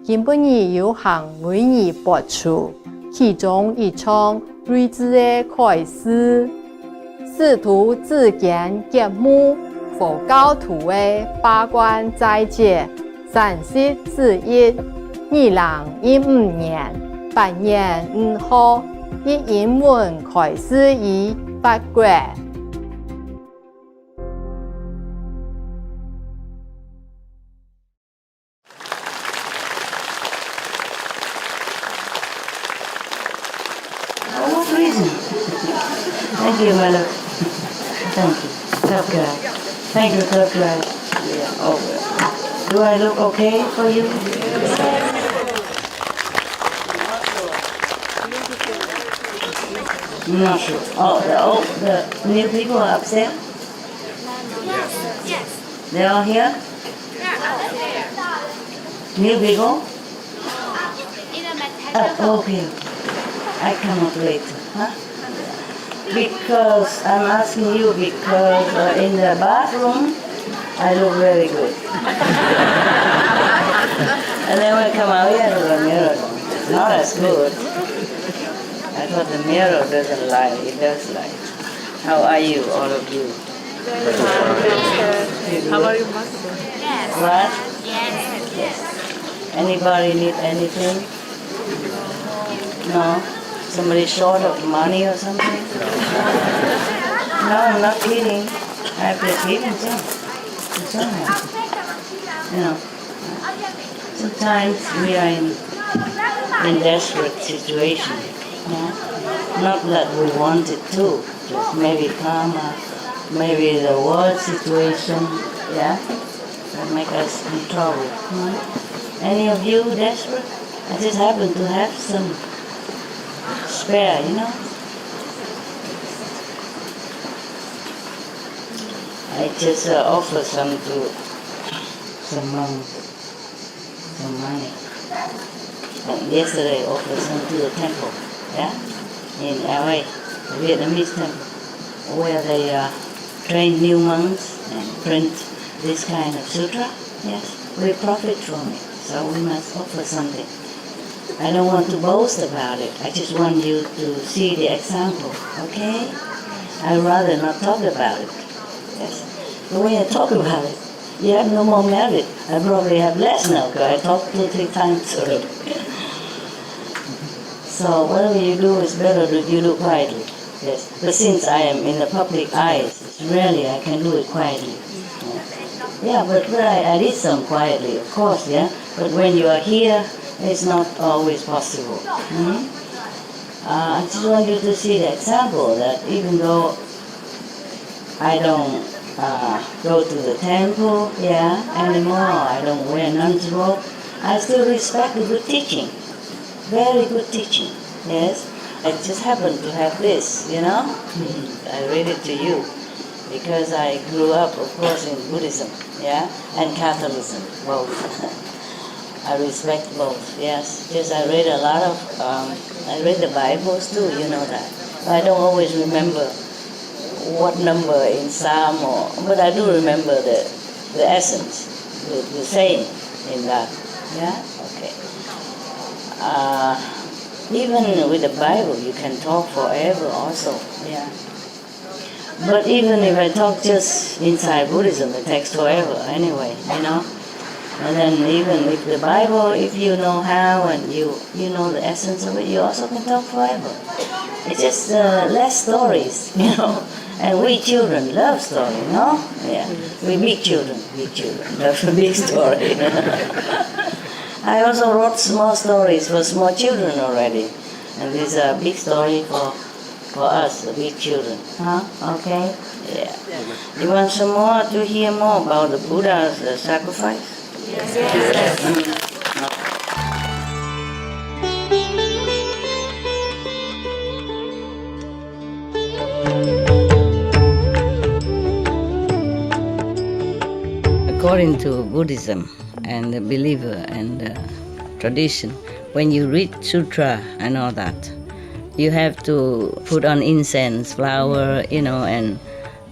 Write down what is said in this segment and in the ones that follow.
今本日有幸为你播出其中一场睿智的开始，试图自见节目佛教徒的八关斋戒30之1，2015年8月5号，以英文开始于8月。Thank you, my love. Thank you. Tough guy. Thank you, tough guy. Yeah, oh, do I look okay for you? I'm not sure. The new people are upstairs? Yes. They're all here? New people? Okay. I come up later, huh? Because I'm asking you because in the bathroom I look very good. And then when I come out here to the mirror, it's not as good. I thought the mirror doesn't lie, it does lie. How are you, all of you? How are you, Master? What? Yes. Anybody need anything? No? Somebody short of money or something? No, I'm not kidding. I have to feed myself. You know, sometimes we are in desperate situation. Yeah? Not that we wanted to, just maybe karma, maybe the world situation, yeah, that make us in trouble. Any of you desperate? I just happen to have some spare, you know. I just offer some to some monks, some money. And yesterday I offered some to the temple, yeah, in LA, the Vietnamese temple, where they train new monks and print this kind of sutra. Yes, we profit from it, so we must offer something. I don't want to boast about it. I just want you to see the example, okay? I'd rather not talk about it. Yes. The way I talk about it, you have no more merit. I probably have less now because I talk 2-3 times already. So whatever you do is better that you do quietly. Yes. But since I am in the public eyes, rarely I can do it quietly. Yeah, but I did some quietly, of course, yeah. But when you are here, it's not always possible. I just want you to see the example that even though I don't go to the temple, anymore, I don't wear nun's robe, I still respect the good teaching. Very good teaching, yes. I just happen to have this, you know. I read it to you because I grew up, of course, in Buddhism, and Catholicism, both. I respect both, yes. Because I read a lot of, I read the Bibles too, you know that. I don't always remember what number in Psalm, but I do remember the essence, the saying in that, okay. Even with the Bible, you can talk forever also, But even if I talk just inside Buddhism, it takes forever anyway, you know. And then even with the Bible, if you know how and you know the essence of it, you also can talk forever. It's just less stories, you know. And we children love story, no? Yeah. We big children love a big story. I also wrote small stories for small children already. And these are big story for us, the big children. Okay? Yeah. You want some more to hear more about the Buddha's sacrifice? According to Buddhism and the believer and the tradition, when you read sutra and all that, you have to put on incense, flower, and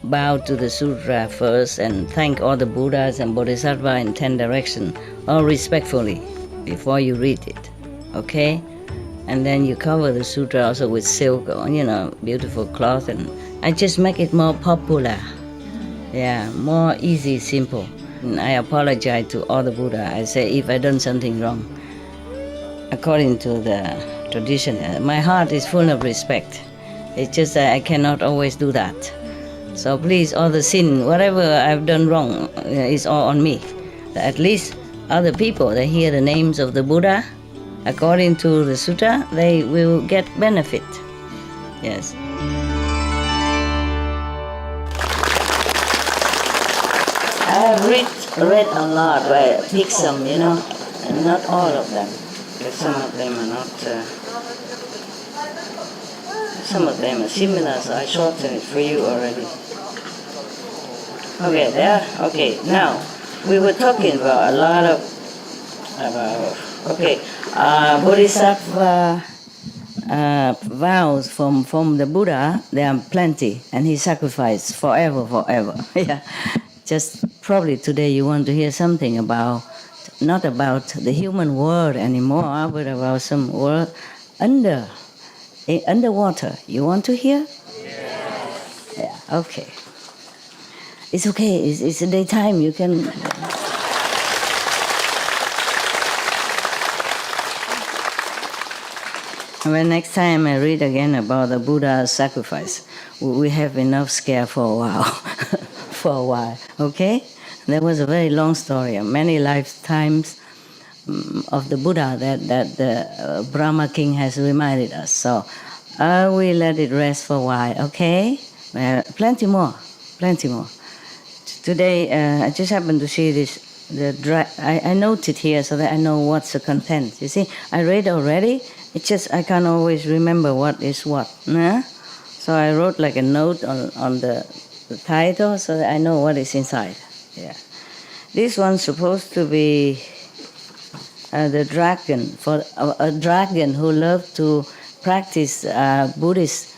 bow to the sutra first and thank all the Buddhas and Bodhisattvas in 10 directions, all respectfully, before you read it, okay? And then you cover the sutra also with silk, beautiful cloth, and I just make it more popular. Yeah, more easy, simple. And I apologize to all the Buddha. I say if I done something wrong, according to the tradition, my heart is full of respect. It's just that I cannot always do that. So please, all the sin, whatever I've done wrong, is all on me. At least other people, they hear the names of the Buddha, according to the sutta, they will get benefit. Yes. I have read a lot, but I pick some, and not all of them. Because some of them are not, some of them are similar, so I shortened it for you already. Okay, there. Okay, now we were talking about a lot of Bodhisattva vows from the Buddha. There are plenty, and he sacrificed forever. Yeah, just probably today you want to hear something about not about the human world anymore, but about some world underwater. You want to hear? Yes. Yeah. Okay. It's okay. It's the daytime. You can. When next time I read again about the Buddha's sacrifice, we have enough scare for a while. Okay? There was a very long story, many lifetimes of the Buddha that the Brahma King has reminded us. So we let it rest for a while. Okay? Plenty more. Today, I just happened to see this. I noted here so that I know what's the content. You see, I read already. It's just I can't always remember what is what. Nah? So I wrote like a note on the title so that I know what is inside. Yeah, this one's supposed to be the dragon, for a dragon who loved to practice Buddhist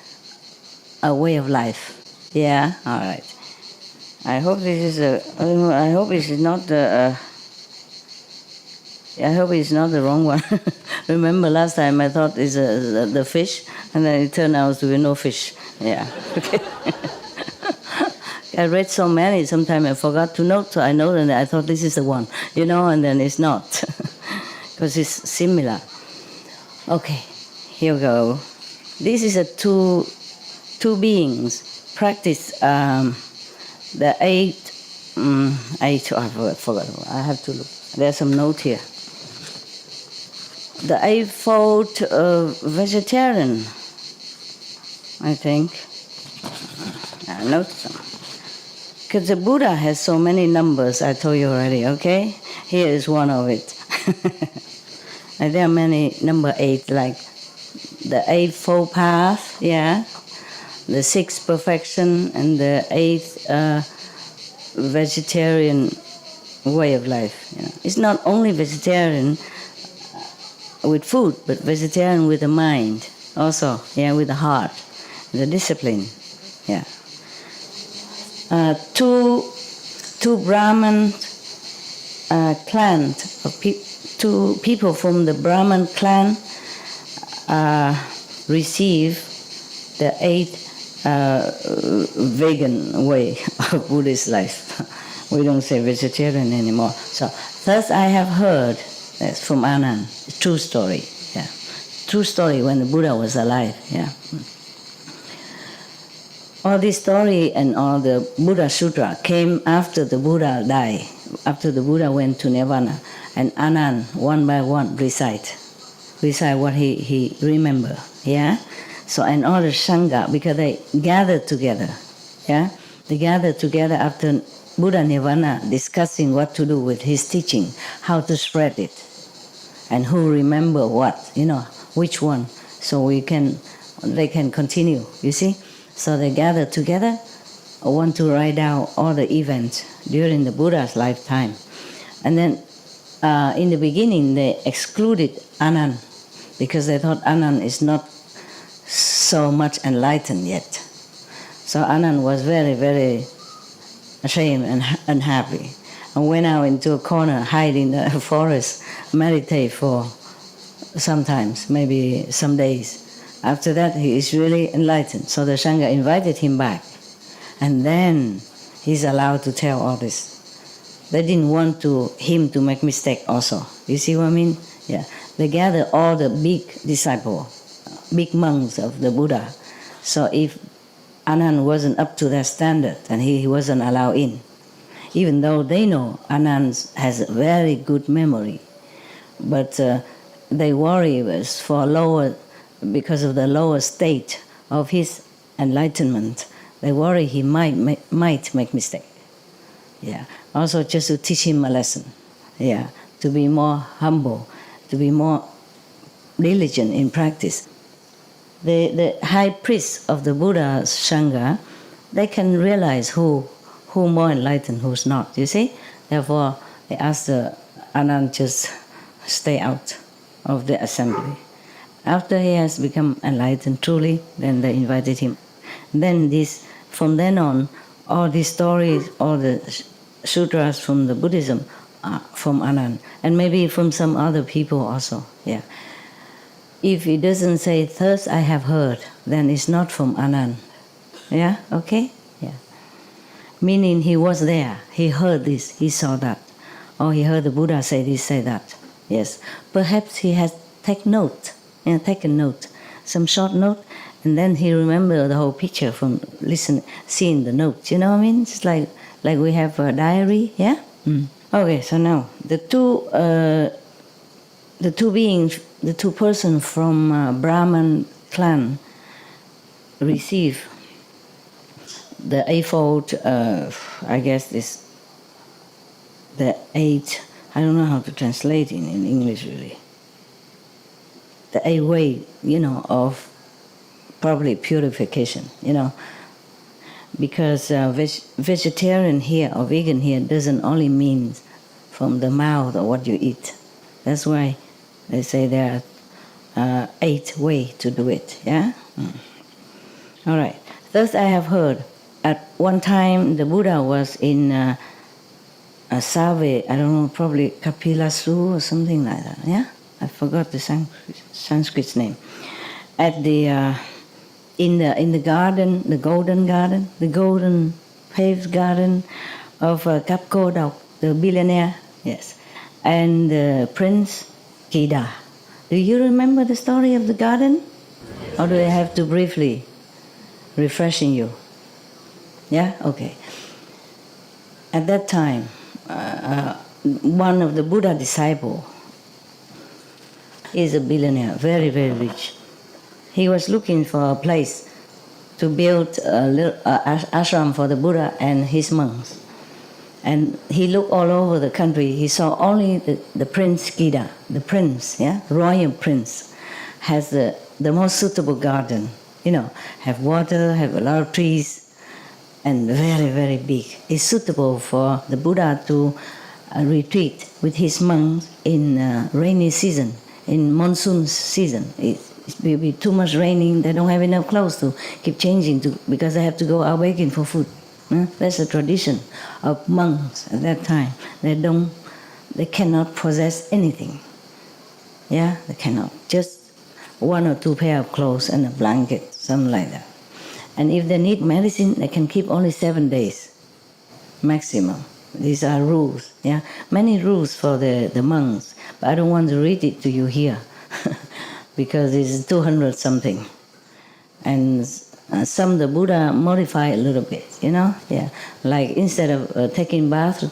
way of life. Yeah, all right. I hope this is I hope this is not the. I hope it's not the wrong one. Remember last time I thought it's the fish, and then it turned out to be no fish. Yeah. Okay. I read so many, sometimes I forgot to note, so I know and I thought this is the one, and then it's not, because it's similar. Okay, here we go. This is a two beings practice the eight. I forgot. I have to look. There's some note here. The eightfold vegetarian, I think. I note some. Because the Buddha has so many numbers, I told you already, okay? Here is one of it. And there are many, number 8, like the eightfold path, yeah? The 6th perfection and the 8th vegetarian way of life. It's not only vegetarian with food, but vegetarian with the mind also, yeah, with the heart, the discipline, yeah. Two Brahman clan, two people from the Brahman clan receive the 8th vegan way of Buddhist life. We don't say vegetarian anymore. So, thus I have heard, that's from Anand, true story, yeah. True story when the Buddha was alive, yeah. All this story and all the Buddha Sutra came after the Buddha died, after the Buddha went to Nirvana, and Anand, one by one, recite what he remember, yeah? So, and all the Sangha, because they gathered together, yeah? They gathered together after Buddha Nirvana, discussing what to do with his teaching, how to spread it, and who remember what, which one, so they can continue, you see? So they gathered together, want to write down all the events during the Buddha's lifetime. And then in the beginning, they excluded Anand because they thought Anand is not so much enlightened yet. So Anand was very, very ashamed and unhappy and went out into a corner, hide in the forest meditate for sometimes, maybe some days. After that, he is really enlightened. So the Sangha invited him back. And then he's allowed to tell all this. They didn't want him to make mistake also. You see what I mean? Yeah. They gathered all the big disciples, big monks of the Buddha. So if Anand wasn't up to that standard, then he wasn't allowed in. Even though they know Anand has a very good memory. But they worry because of the lower state of his enlightenment. They worry he might make mistake. Yeah. Also just to teach him a lesson. Yeah. To be more humble, to be more diligent in practice. The high priests of the Buddha's Sangha, they can realize who more enlightened, who's not. You see? Therefore, they ask Anand just stay out of the assembly. After he has become enlightened truly, then they invited him. Then from then on, all these stories, all the sutras from the Buddhism are from Anand, and maybe from some other people also. Yeah. If he doesn't say, "Thus I have heard," then it's not from Anand. Yeah. Okay. Yeah. Meaning he was there, he heard this, he saw that, or he heard the Buddha say this, say that. Yes. Perhaps he has taken note, some short note, and then he remembered the whole picture from seeing the notes. You know what I mean? It's like we have a diary, yeah? Okay, so now the two persons from Brahman clan receive the eightfold, I don't know how to translate in English really. The 8 way, of probably purification, because vegetarian here or vegan here doesn't only mean from the mouth or what you eat. That's why they say there are 8 ways to do it. Yeah. All right. Thus I have heard. At one time the Buddha was in Save, I don't know, probably Kapilasu or something like that. Yeah. I forgot the Sanskrit name. At the in the garden, the golden paved garden of Kapko Dok, the billionaire, yes, and Prince Kida. Do you remember the story of the garden, or do I have to briefly refreshing you? Yeah, okay. At that time, one of the Buddha disciples is a billionaire, very, very rich. He was looking for a place to build a little ashram for the Buddha and his monks. And he looked all over the country. He saw only the Prince Kida, the prince, yeah, royal prince, has the most suitable garden. Have water, have a lot of trees, and very, very big. It's suitable for the Buddha to retreat with his monks in rainy season, in monsoon season. It will be too much raining. They don't have enough clothes to keep changing because they have to go out begging for food. That's a tradition of monks at that time. They cannot possess anything. Yeah, they cannot. Just 1 or 2 pair of clothes and a blanket, something like that. And if they need medicine, they can keep only 7 days maximum. These are rules. Yeah, many rules for the monks, but I don't want to read it to you here because it's 200 something. And some the Buddha modify a little bit, yeah. Like instead of taking bath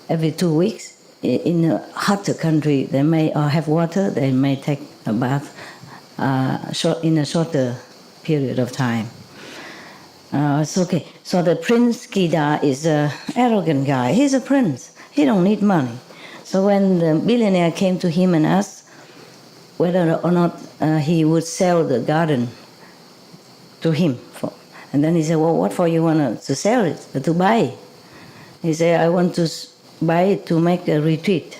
every 2 weeks, in a hotter country they may have water, they may take a bath in a shorter period of time. It's okay. So the Prince Kida is an arrogant guy. He's a prince. He don't need money. So when the billionaire came to him and asked whether or not he would sell the garden to him, and then he said, "Well, what for you want to sell it? To buy?" He said, "I want to buy it to make a retreat,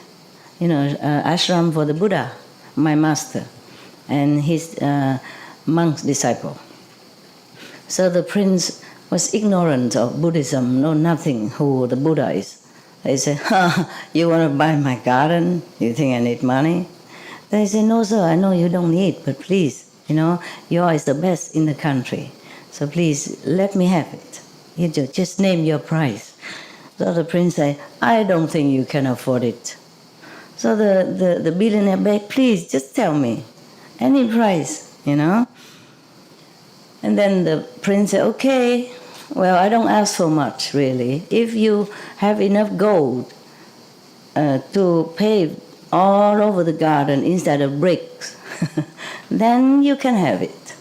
ashram for the Buddha, my master, and his monk's disciple." So the prince was ignorant of Buddhism, know nothing who the Buddha is. They say, you want to buy my garden? You think I need money? They say, no, sir, I know you don't need, but please, yours is the best in the country. So please, let me have it. You just name your price. So the prince said, I don't think you can afford it. So the billionaire begged, please, just tell me, any price, And then the prince said, okay, well, I don't ask for much, really. If you have enough gold to pave all over the garden instead of bricks, then you can have it.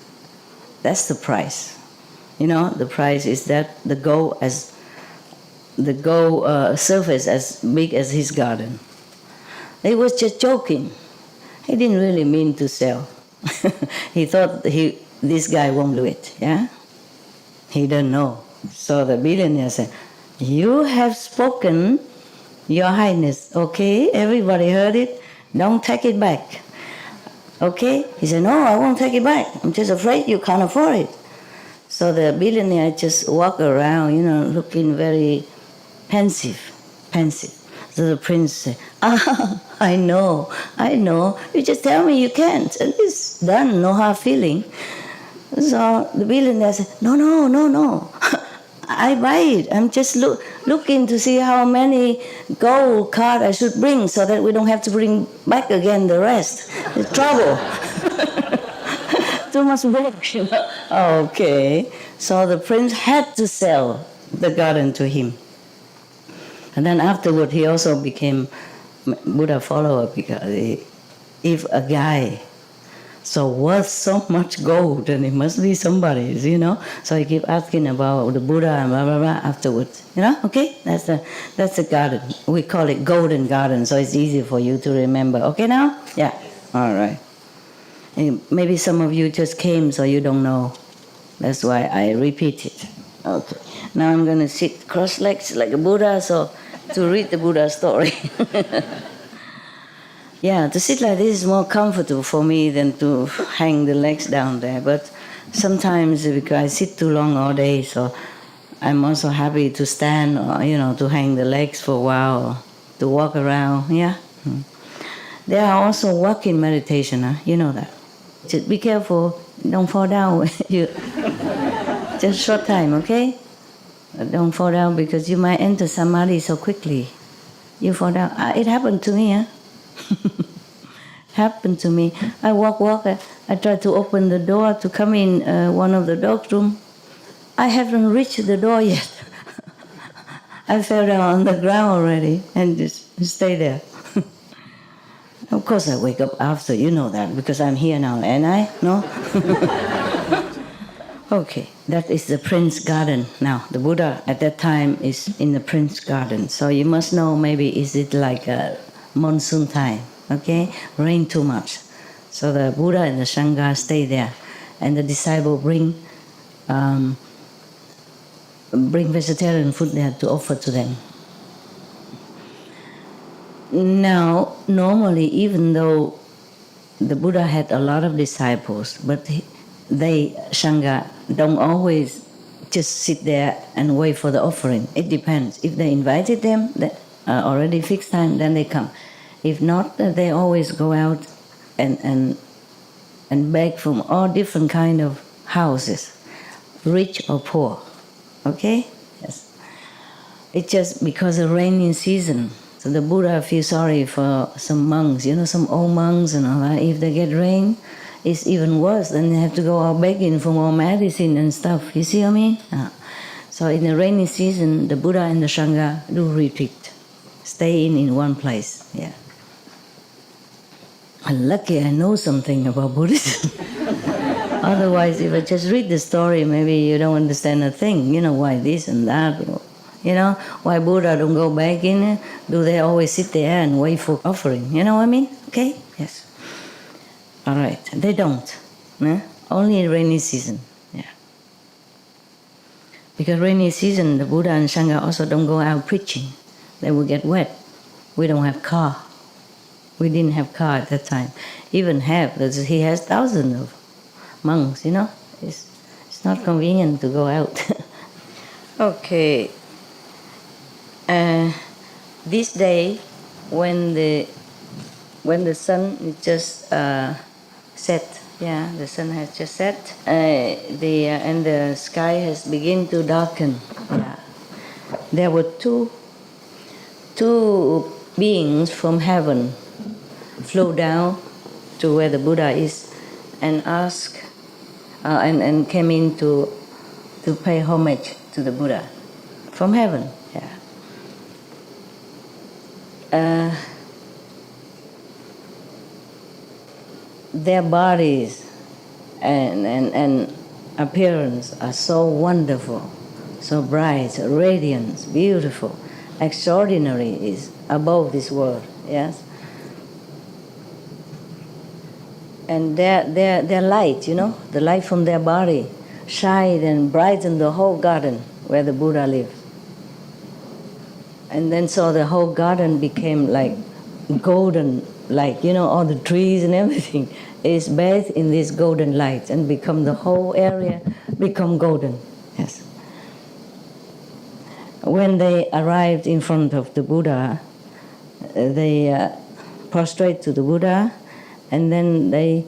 That's the price. The price is that the gold surface as big as his garden. He was just joking. He didn't really mean to sell. He thought this guy won't do it, yeah? He didn't know. So the billionaire said, you have spoken, Your Highness, okay? Everybody heard it. Don't take it back. Okay? He said, no, I won't take it back. I'm just afraid you can't afford it. So the billionaire just walked around, looking very pensive. So the prince said, I know. You just tell me you can't. And it's done, no hard feeling. So the billionaire said, no. I buy it. I'm just looking to see how many gold cards I should bring so that we don't have to bring back again the rest. It's trouble. Too much work, Okay. So the prince had to sell the garden to him. And then afterward, he also became Buddha follower because if a guy so worth so much gold, then it must be somebody's, So he keep asking about the Buddha and blah blah blah afterwards, Okay, that's the garden. We call it Golden Garden, so it's easy for you to remember. Okay now? Yeah. All right. And maybe some of you just came, so you don't know. That's why I repeat it. Okay. Now I'm going to sit cross-legged like a Buddha, so to read the Buddha story. Yeah, to sit like this is more comfortable for me than to hang the legs down there. But sometimes because I sit too long all day, so I'm also happy to stand or, to hang the legs for a while or to walk around, yeah. There are also walking meditation, you know that. Just be careful, don't fall down. Just short time, okay? Don't fall down because you might enter samadhi so quickly. You fall down. It happened to me, Happened to me. I walk. I try to open the door to come in one of the dog's room. I haven't reached the door yet. I fell down on the ground already and just stay there. Of course I wake up after, you know that, because I'm here now, and I? No? Okay, that is the Prince Garden. Now, the Buddha at that time is in the Prince Garden. So you must know, maybe is it like a monsoon time, okay? Rain too much. So the Buddha and the Sangha stay there. And the disciple bring vegetarian food there to offer to them. Now, normally, even though the Buddha had a lot of disciples, but Sangha, don't always just sit there and wait for the offering. It depends. If they invited them, already fixed time, then they come. If not, they always go out and beg from all different kind of houses, rich or poor. Okay? Yes. It's just because of rainy season. So the Buddha feels sorry for some monks, some old monks and all that. If they get rain, it's even worse. Then they have to go out begging for more medicine and stuff. You see what I mean? So in the rainy season, the Buddha and the Sangha do retreat, stay in one place. Yeah. I'm lucky I know something about Buddhism. Otherwise, if I just read the story, maybe you don't understand a thing. Why this and that. Why Buddha don't go begging? Do they always sit there and wait for offering? You know what I mean? Okay? Yes. All right. They don't. Only in rainy season. Yeah. Because rainy season, the Buddha and Sangha also don't go out preaching. They will get wet. We don't have car. We didn't have car at that time. Even have, because he has thousands of monks, It's not convenient to go out. Okay. this day, when the sun is just set, yeah, the sun has just set, and the sky has begun to darken. Yeah. There were two beings from heaven flew down to where the Buddha is and asked and came in to pay homage to the Buddha from heaven. Yeah. Their bodies and appearance are so wonderful, so bright, radiant, beautiful, extraordinary, is above this world. Yes. And their light, you know, the light from their body, shine and brighten the whole garden where the Buddha lived. And then so the whole garden became like golden, like, you know, all the trees and everything is bathed in this golden light and become the whole area become golden. Yes. When they arrived in front of the Buddha, they prostrate to the Buddha, and then they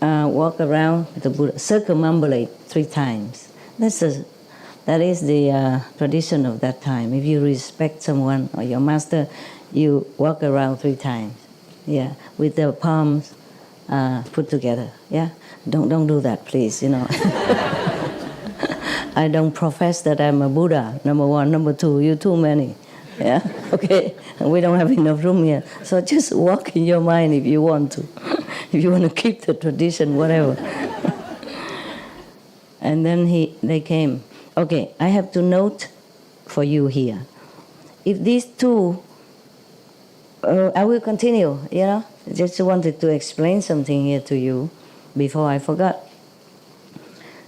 walk around the Buddha, circumambulate 3 times. That is the tradition of that time. If you respect someone or your master, you walk around 3 times. Yeah, with the palms put together. Yeah, don't do that, please. You know, I don't profess that I'm a Buddha. Number 1, number 2, you're too many. Yeah, okay, we don't have enough room here. So just walk in your mind if you want to. If you want to keep the tradition, whatever. And then they came. Okay, I have to note for you here. If these two, I will continue, you know. Just wanted to explain something here to you before I forgot.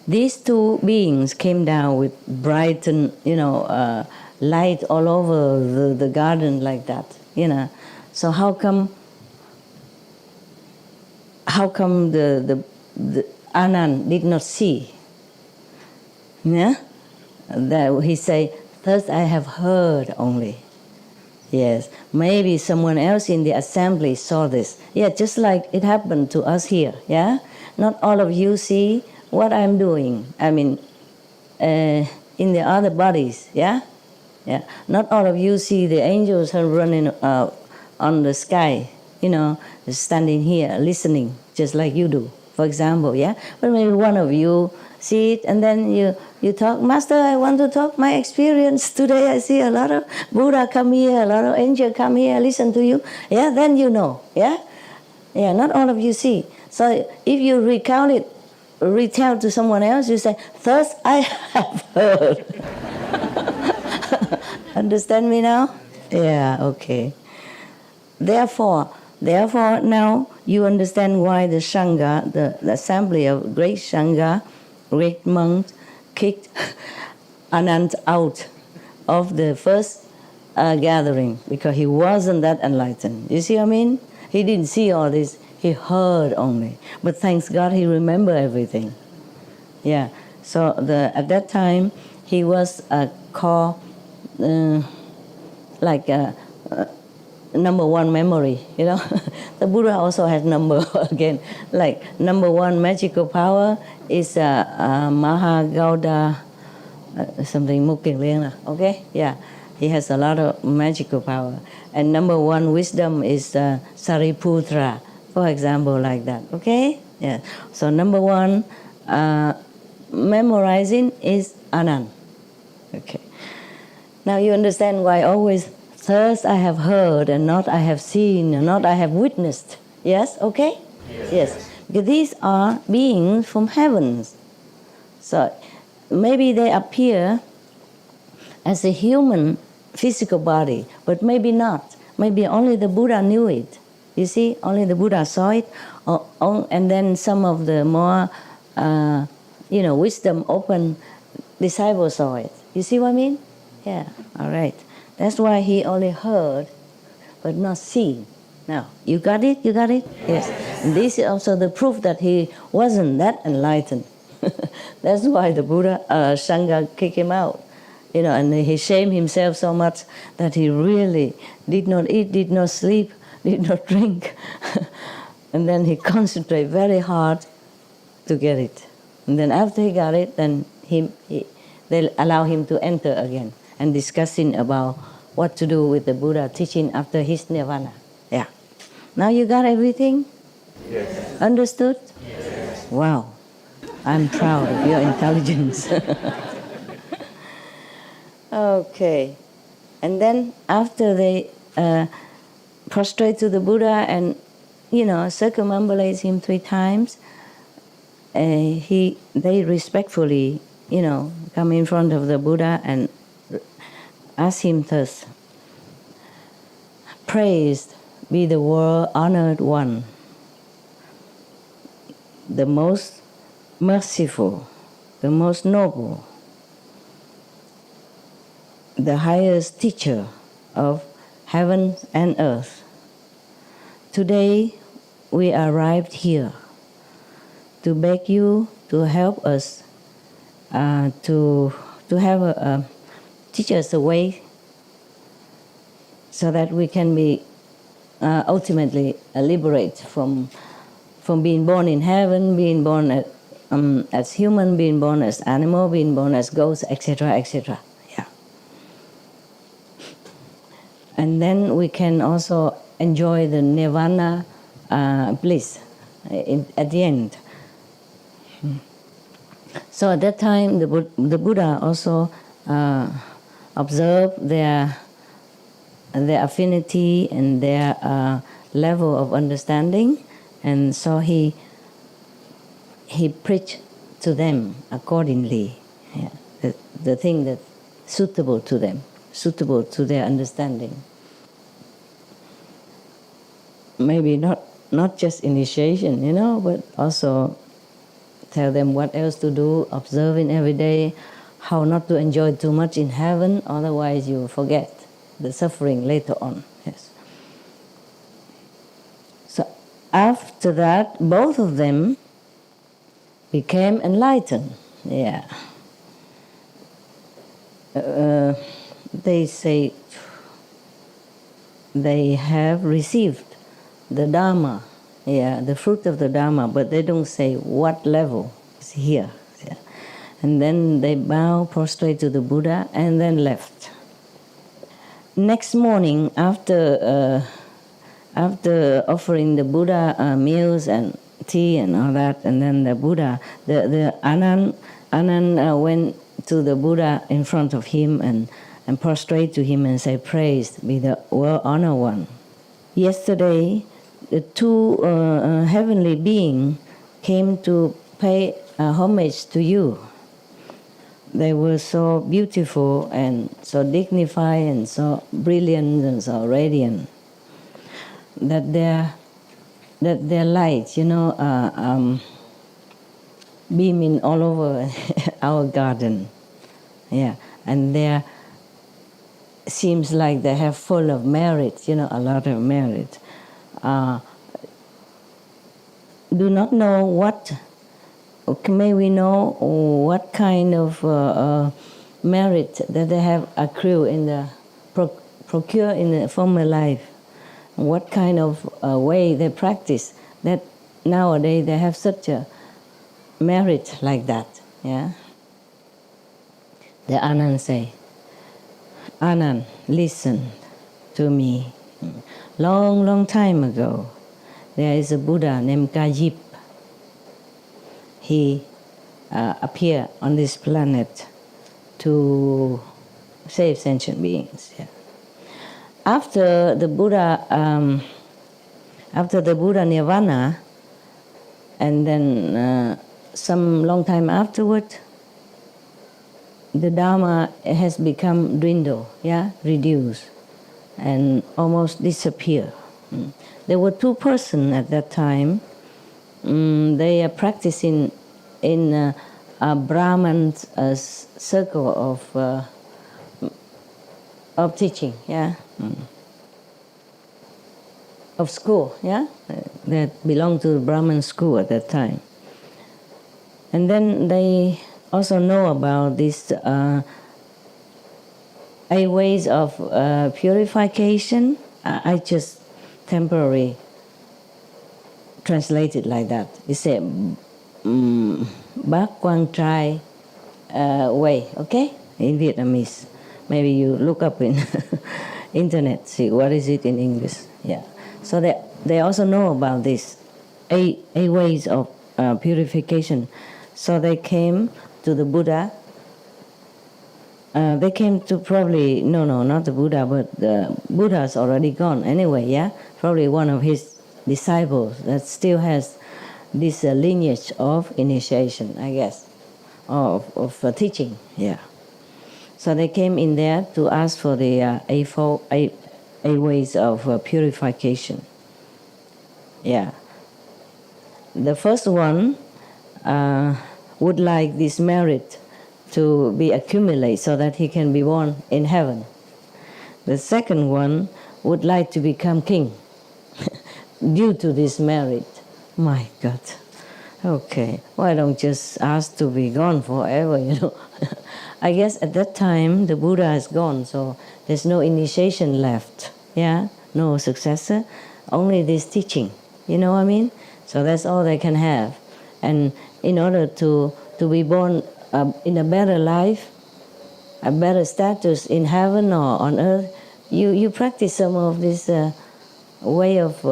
These 2 beings came down with bright and, you know, light all over the garden like that, you know. So how come the Anand did not see? Yeah? That he say, thus I have heard only. Yes, maybe someone else in the assembly saw this. Yeah, just like it happened to us here, yeah? Not all of you see what I'm doing. I mean, in the other bodies, yeah? Yeah, not all of you see the angels are running on the sky, you know, standing here listening, just like you do, for example, yeah? But maybe one of you see it, and then you talk, Master, I want to talk my experience today. I see a lot of Buddha come here, a lot of angels come here, listen to you. Yeah, then you know, yeah? Yeah, not all of you see. So if you retell to someone else, you say, thus I have heard. Understand me now? Yeah, okay. Therefore, now you understand why the Sangha, the assembly of great Sangha, great monks, kicked Anand out of the first gathering because he wasn't that enlightened. You see what I mean? He didn't see all this. He heard only. But thanks God he remembered everything. Yeah. So at that time, he was called like number 1 memory, you know. The Buddha also has number again. Like number 1 magical power is Mahagauda something Mukking, okay? Yeah, he has a lot of magical power. And number 1 wisdom is Sariputra, for example, like that, okay? Yeah. So number 1 memorizing is Anand. Okay. Now you understand why always thus I have heard and not I have seen and not I have witnessed. Yes? Okay? Yes. Because these are beings from heavens. So maybe they appear as a human physical body, but maybe not. Maybe only the Buddha knew it. You see, only the Buddha saw it, and then some of the more, wisdom open disciples saw it. You see what I mean? Yeah, all right. That's why he only heard, but not seen. Now, you got it? You got it? Yes. And this is also the proof that he wasn't that enlightened. That's why the Buddha, Sangha kicked him out. and he shamed himself so much that he really did not eat, did not sleep, did not drink. And then he concentrated very hard to get it. And then after he got it, then they allow him to enter again and discussing about what to do with the Buddha teaching after his nirvana. Yeah. Now you got everything? Yes. Understood? Yes. Wow. I'm proud of your intelligence. Okay. And then after they prostrate to the Buddha and, circumambulate him 3 times, they respectfully, come in front of the Buddha and ask him thus: "Praised be the world-honored one, the most merciful, the most noble, the highest teacher of heaven and earth. Today we arrived here to beg you to help us to have teach us a way so that we can be ultimately liberate from being born in heaven, being born as human, being born as animal, being born as ghost, etc., etc." Yeah. And then we can also enjoy the nirvana bliss at the end. So at that time, the Buddha also observed their affinity and their level of understanding, and so he preached to them accordingly, the thing that's suitable to them, suitable to their understanding. Maybe not just initiation, but also tell them what else to do, observing every day, how not to enjoy too much in heaven, otherwise you forget the suffering later on. Yes. So after that, both of them became enlightened. Yeah. They say they have received the Dharma, the fruit of the Dharma, but they don't say what level is here. Yeah. And then they bow, prostrate to the Buddha, and then left. Next morning, after offering the Buddha meals and tea and all that, and then the Buddha, the Anand went to the Buddha in front of him and prostrate to him and say, "Praised be the world-honored one. Yesterday, the 2 heavenly beings came to pay homage to you. They were so beautiful and so dignified and so brilliant and so radiant that their light, beaming all over our garden. Yeah, and there seems like they have full of merit, a lot of merit. Do not know what. May we know what kind of merit that they have accrued in the procure in the former life, what kind of way they practice that nowadays they have such a merit like that. Yeah. The Anand say, "Anand, listen to me. Long time ago, there is a Buddha named Kajip. He appeared on this planet to save sentient beings. Yeah. After the Buddha nirvana, and then some long time afterward, the Dharma has become dwindled, reduced, and almost disappear. There were 2 persons at that time. They are practicing in a Brahman circle of teaching, of school, that belonged to the Brahman school at that time. And then they also know about this 8 ways of purification. I just temporarily translate it like that. It said Bát Quan Trai way, okay? In Vietnamese. Maybe you look up in internet, see what is it in English. Yeah. So they also know about this 8 ways of purification. So they came to the Buddha. They came to probably, no, not the Buddha, but the Buddha's already gone anyway, yeah? Probably one of his disciples that still has this lineage of initiation, I guess, of teaching, yeah. So they came in there to ask for the 8 ways of purification, yeah. The first one would like this merit to be accumulated so that he can be born in heaven. The second one would like to become king due to this merit. My God. Okay, why don't just ask to be gone forever, you know? I guess at that time the Buddha is gone, so there's no initiation left, yeah? No successor, only this teaching, you know what I mean? So that's all they can have. And in order to be born in a better life, a better status in heaven or on earth, you practice some of this way of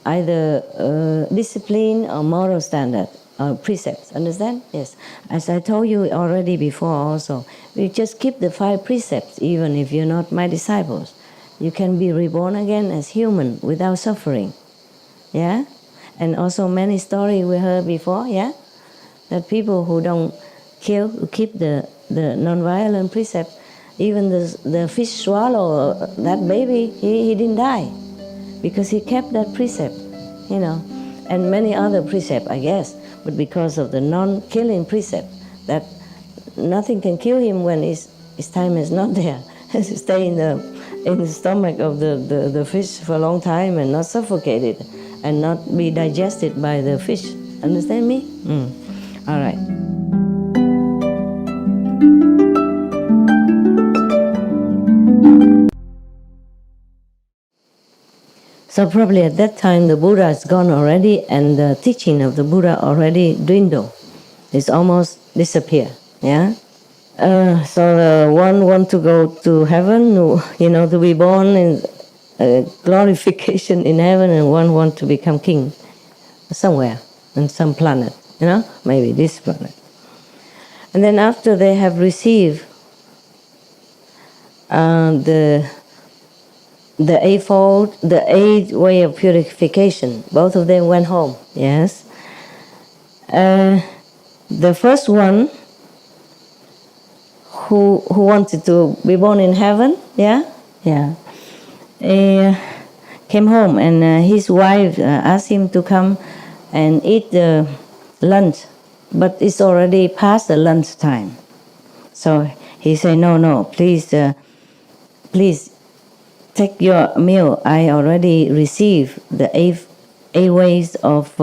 either discipline or moral standard or precepts. Understand? Yes. As I told you already before also, we just keep the 5 precepts even if you're not my disciples. You can be reborn again as human without suffering. Yeah? And also many stories we heard before, yeah? That people who don't kill, who keep the non-violent precept, even the fish swallow that baby, he didn't die because he kept that precept, you know. And many other precepts, I guess, but because of the non-killing precept, that nothing can kill him when his time is not there. Stay in the stomach of the fish for a long time and not suffocated and not be digested by the fish. Understand me? All right. So probably at that time the Buddha is gone already and the teaching of the Buddha already dwindled. It's almost disappeared, yeah? So one want to go to heaven, you know, to be born in glorification in heaven, and one want to become king somewhere on some planet, you know, maybe this planet. And then after they have received the 8 way of purification, both of them went home. Yes. The first one who wanted to be born in heaven, came home, and his wife asked him to come and eat the lunch, but it's already past the lunch time. So he said, no, please take your meal. I already received the 8 ways of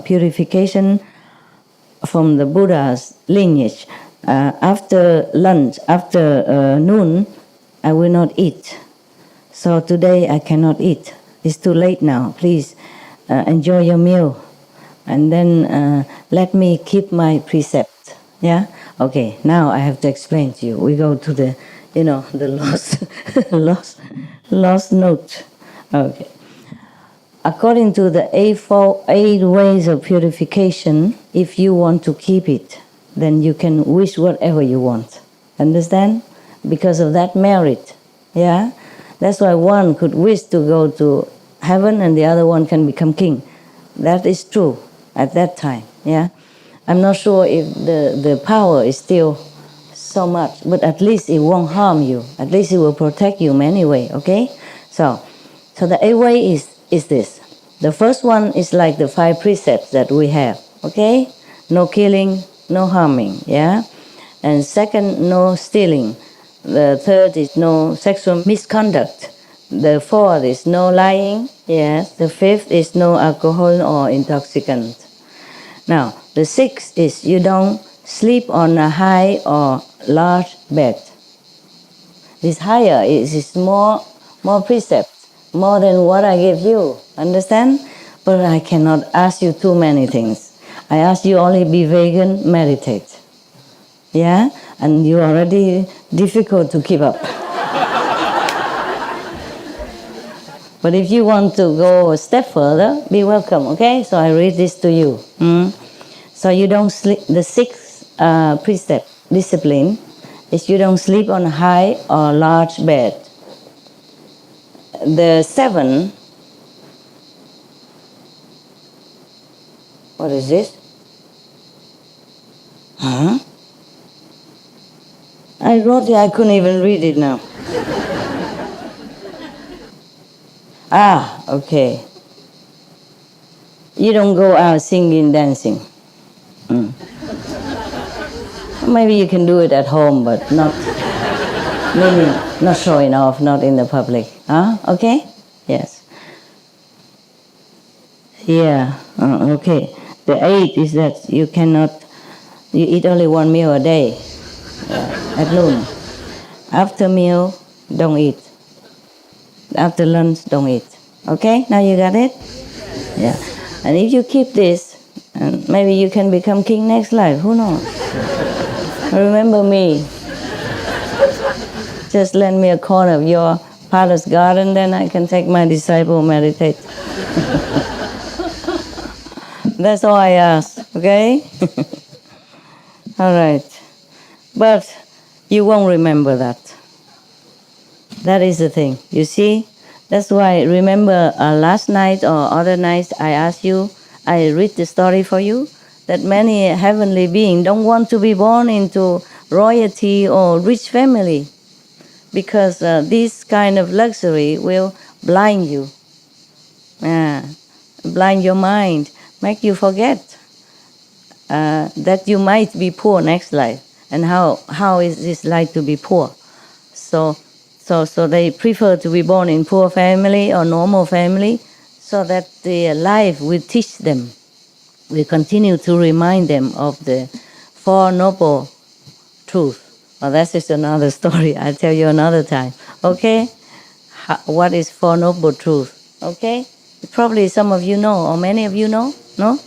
purification from the Buddha's lineage. After lunch, after noon, I will not eat. So today I cannot eat. It's too late now. Please enjoy your meal. And then let me keep my precept. Yeah? Okay, now I have to explain to you. We go to the, the lost note. Okay. According to the 8 ways of purification, if you want to keep it, then you can wish whatever you want. Understand? Because of that merit. Yeah? That's why one could wish to go to heaven and the other one can become king. That is true at that time. Yeah? I'm not sure if the power is still so much, but at least it won't harm you. At least it will protect you anyway, okay? So the 8 way is this. The first one is like the 5 precepts that we have, okay? No killing, no harming, yeah? And second, no stealing. The third is no sexual misconduct. The fourth is no lying, yes. The fifth is no alcohol or intoxicant. Now, the sixth is you don't sleep on a high or large bed. This higher is more precepts, more than what I give you. Understand? But I cannot ask you too many things. I ask you only be vegan, meditate. Yeah? And you're already difficult to keep up. But if you want to go a step further, be welcome, okay? So I read this to you. So you don't sleep, the sixth precept, discipline, is you don't sleep on a high or large bed. The 7, what is this? Huh? I wrote it, I couldn't even read it now. Okay. You don't go out singing, dancing. Maybe you can do it at home, but not, maybe not showing off, not in the public. Okay? Yes. Yeah, okay. The 8 is that you eat only 1 meal a day at noon. After meal, don't eat. After lunch, don't eat. Okay? Now you got it? Yeah. And if you keep this, maybe you can become king next life. Who knows? Remember me. Just lend me a corner of your palace garden, then I can take my disciple meditate. That's all I ask, okay? All right. But you won't remember that. That is the thing. You see? That's why, remember last night or other nights I asked you, I read the story for you, that many heavenly beings don't want to be born into royalty or rich family because this kind of luxury will blind you, blind your mind, make you forget that you might be poor next life. And how is this life to be poor? So they prefer to be born in poor family or normal family so that the life will teach them. We continue to remind them of the Four Noble Truths. Well, that is another story. I'll tell you another time. Okay? What is Four Noble Truths? Okay? Probably some of you know, or many of you know? No?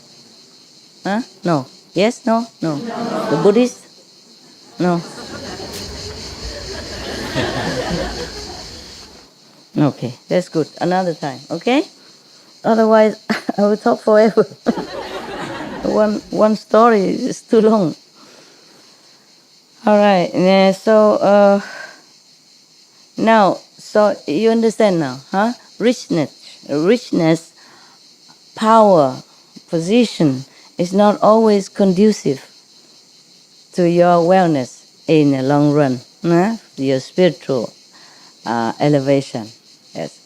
Huh? No. Yes? No? No. The Buddhist? No. Okay, that's good. Another time. Okay? Otherwise, I will talk forever. One story is too long. All right. So now, so you understand now, huh? Richness, power, position is not always conducive to your wellness in the long run, your spiritual elevation. Yes.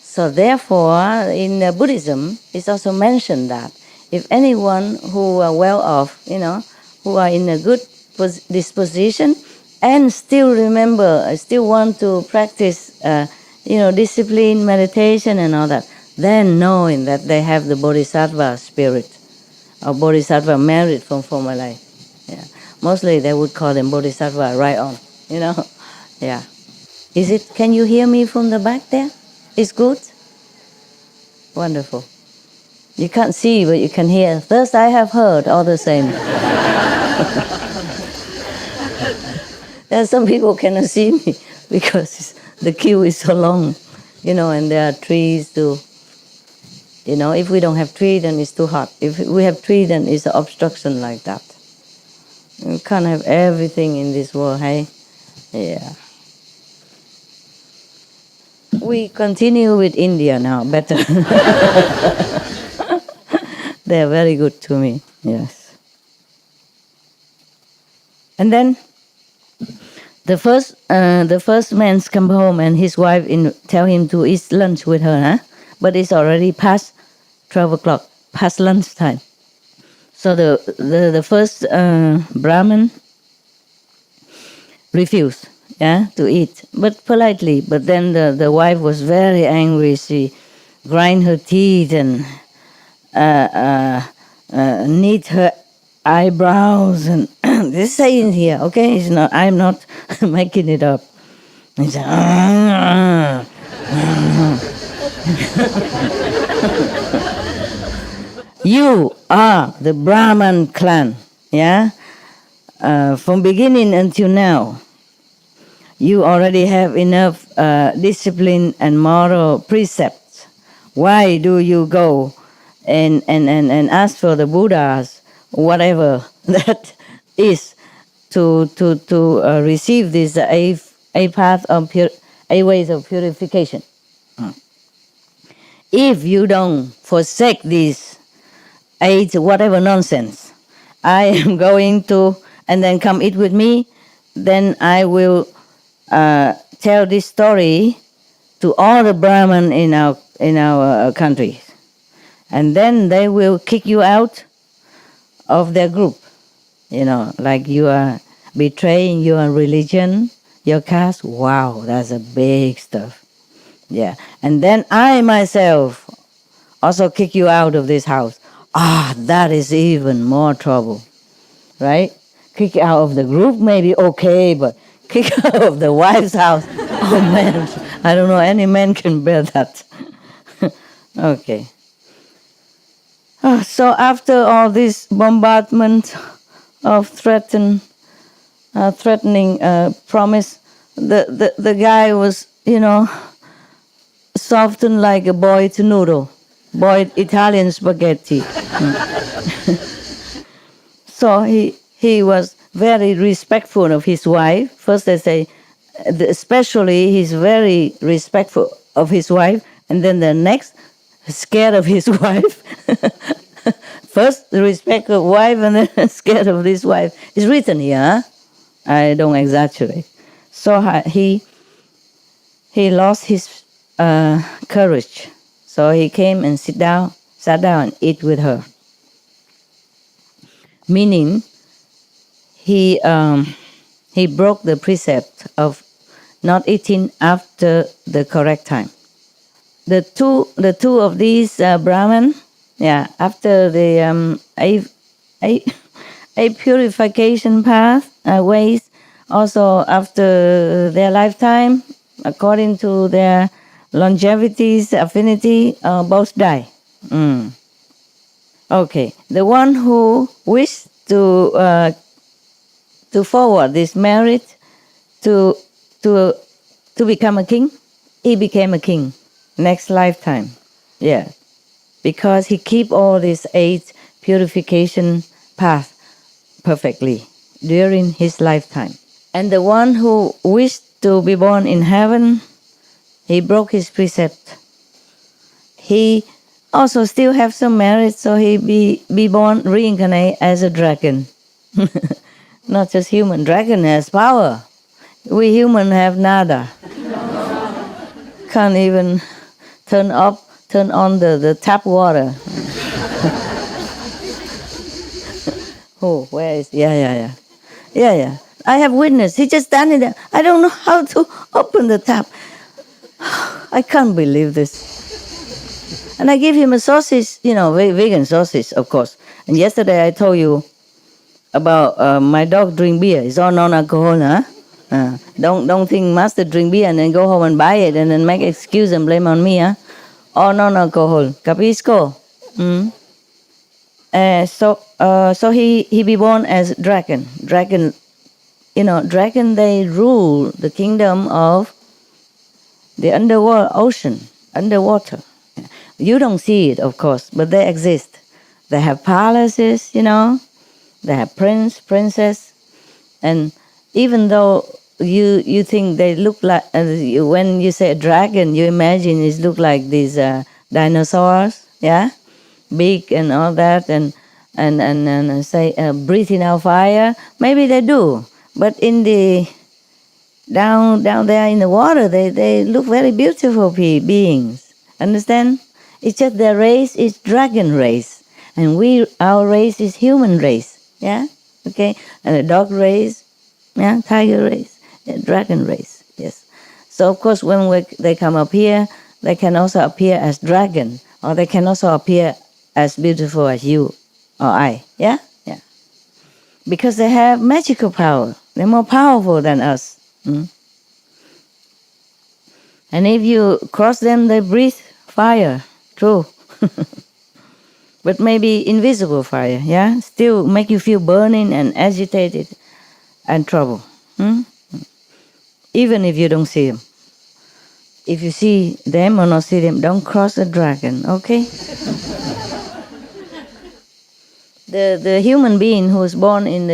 So therefore, in Buddhism, it's also mentioned that if anyone who are well off, who are in a good disposition, and still still want to practice, discipline, meditation, and all that, then knowing that they have the Bodhisattva spirit, or Bodhisattva merit from former life. Yeah. Mostly they would call them Bodhisattva right on, Yeah. Is it? Can you hear me from the back there? It's good? Wonderful. You can't see, but you can hear. Thus I have heard, all the same. There are some people cannot see me because the queue is so long, and there are trees to, if we don't have tree, then it's too hot. If we have tree, then it's an obstruction like that. You can't have everything in this world, hey? Yeah. We continue with India now, better. They're very good to me, yes. And then the first man come home and his wife tell him to eat lunch with her, but it's already past 12 o'clock, past lunchtime. So the first Brahmin refused, to eat, but politely. But then the wife was very angry. She grind her teeth and knit her eyebrows, and this saying here, okay, it's not. I'm not making it up. He said, you are the Brahman clan, yeah? From beginning until now, you already have enough discipline and moral precepts. Why do you go and ask for the Buddhas, whatever that is, to receive this a path of a ways of purification? If you don't forsake this whatever nonsense, I am going to, and then come eat with me, then I will tell this story to all the Brahman in our country, and then they will kick you out of their group. Like you are betraying your religion, your caste. Wow, that's a big stuff. Yeah, and then I myself also kick you out of this house. That is even more trouble, right? Kick out of the group maybe okay, but kick out of the wife's house. Oh man, I don't know any man can bear that. Okay. So after all this bombardment of threatening promise, the guy was, softened like a boiled noodle, boiled Italian spaghetti. So he was very respectful of his wife. First they say, especially he's very respectful of his wife, and then the next, scared of his wife. First, the respect of wife, and then scared of this wife. It's written here, huh? I don't exaggerate. So he lost his courage. So he came and sat down and eat with her. Meaning, he broke the precept of not eating after the correct time. The two of these Brahman, after the a purification path ways, also after their lifetime, according to their longevity's affinity, both die. Okay, the one who wished to forward this merit to become a king, he became a king next lifetime. Yeah, because he keep all these 8 purification path perfectly during his lifetime. And the one who wished to be born in heaven, he broke his precept. He also still have some merit, so he be born, reincarnate as a dragon. Not just human. Dragon has power. We human have nada. Can't even turn on the tap water. Oh, where is? Yeah. I have witnessed. He just standing there. I don't know how to open the tap. I can't believe this. And I give him a sausage, vegan sausage, of course. And yesterday I told you about my dog drink beer. It's all non-alcohol, huh? Don't think master drink beer and then go home and buy it and then make excuse and blame on me, huh? All non-alcohol. Capisco? So he be born as dragon. Dragon, dragon, they rule the kingdom of the underworld, ocean, underwater. You don't see it, of course, but they exist. They have palaces, they have prince, princess, and even though you think they look like, when you say a dragon, you imagine it look like these dinosaurs, yeah, big and all that, and say breathing out fire. Maybe they do, but in the down there in the water, they look very beautiful beings. Understand? It's just their race is dragon race, and our race is human race. Yeah, okay, and the dog race, yeah, tiger race, yeah, dragon race. Yes. So of course, when they come up here, they can also appear as dragon, or they can also appear as beautiful as you or I. Yeah, because they have magical power. They're more powerful than us. And if you cross them, they breathe fire, true. But maybe invisible fire, yeah? Still make you feel burning and agitated and trouble. Even if you don't see them. If you see them or not see them, don't cross the dragon, okay? The human being who was born in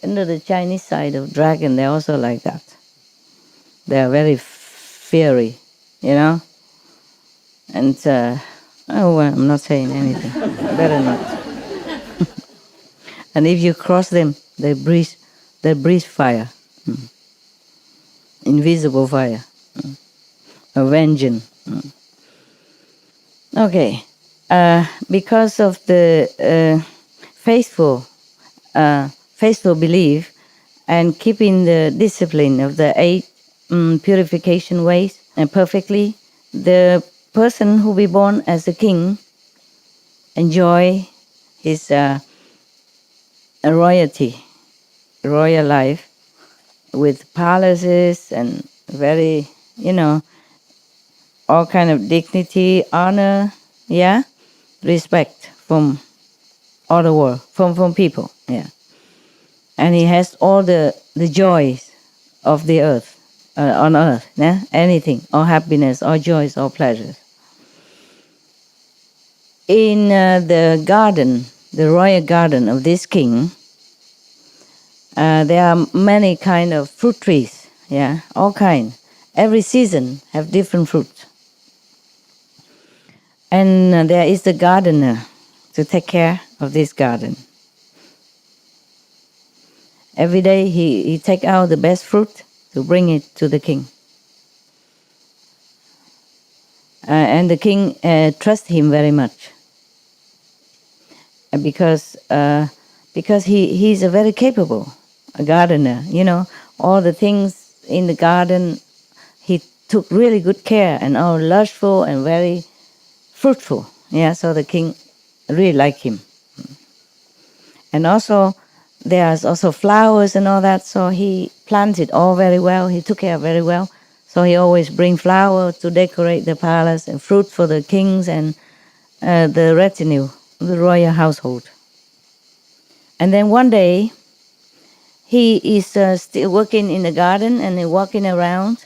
under the Chinese side of dragon, they're also like that. They're very fiery, you know? And, well, I'm not saying anything. Better not. And if you cross them, they breathe fire. Invisible fire. Avenging. Okay. Because of the faithful belief and keeping the discipline of the 8 purification ways and perfectly, the person who be born as a king enjoy his royal life with palaces and very, all kind of dignity, honor, yeah, respect from all the world, from people, yeah. And he has all the joys of the earth, on earth, yeah, anything, all happiness, all joys, all pleasures. In the garden, the royal garden of this king, there are many kind of fruit trees, yeah, all kind. Every season have different fruits. And there is the gardener to take care of this garden. Every day he take out the best fruit to bring it to the king. And the king trusts him very much. Because he's a very capable gardener, all the things in the garden he took really good care and all lushful and very fruitful. Yeah, so the king really liked him. And also there's also flowers and all that, so he planted all very well, he took care very well. So he always bring flowers to decorate the palace and fruit for the kings and the retinue, the royal household. And then one day, he is still working in the garden and walking around,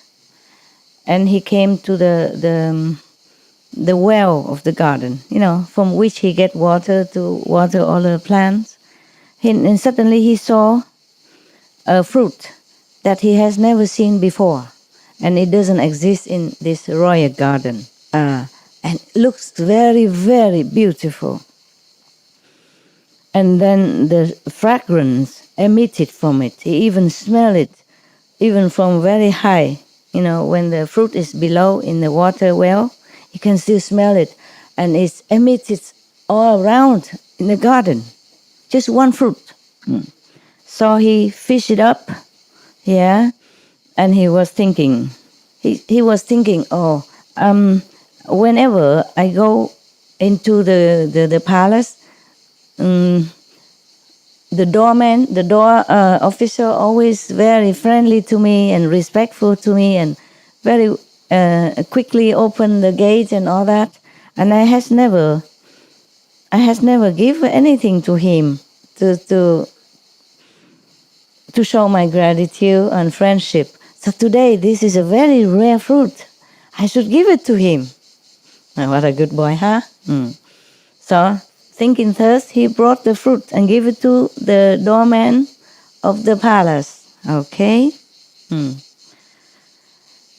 and he came to the well of the garden, from which he get water to water all the plants. And suddenly he saw a fruit that he has never seen before, and it doesn't exist in this royal garden. And it looks very, very beautiful. And then the fragrance emitted from it. He even smelled it, even from very high. When the fruit is below in the water well, you can still smell it. And it's emitted all around in the garden. Just one fruit. So he fished it up, yeah, and he was thinking, whenever I go into the palace, the door officer always very friendly to me and respectful to me and very quickly open the gate and all that. And I has never give anything to him to show my gratitude and friendship. So today this is a very rare fruit. I should give it to him. What a good boy, huh? So, thinking thus, he brought the fruit and gave it to the doorman of the palace. Okay?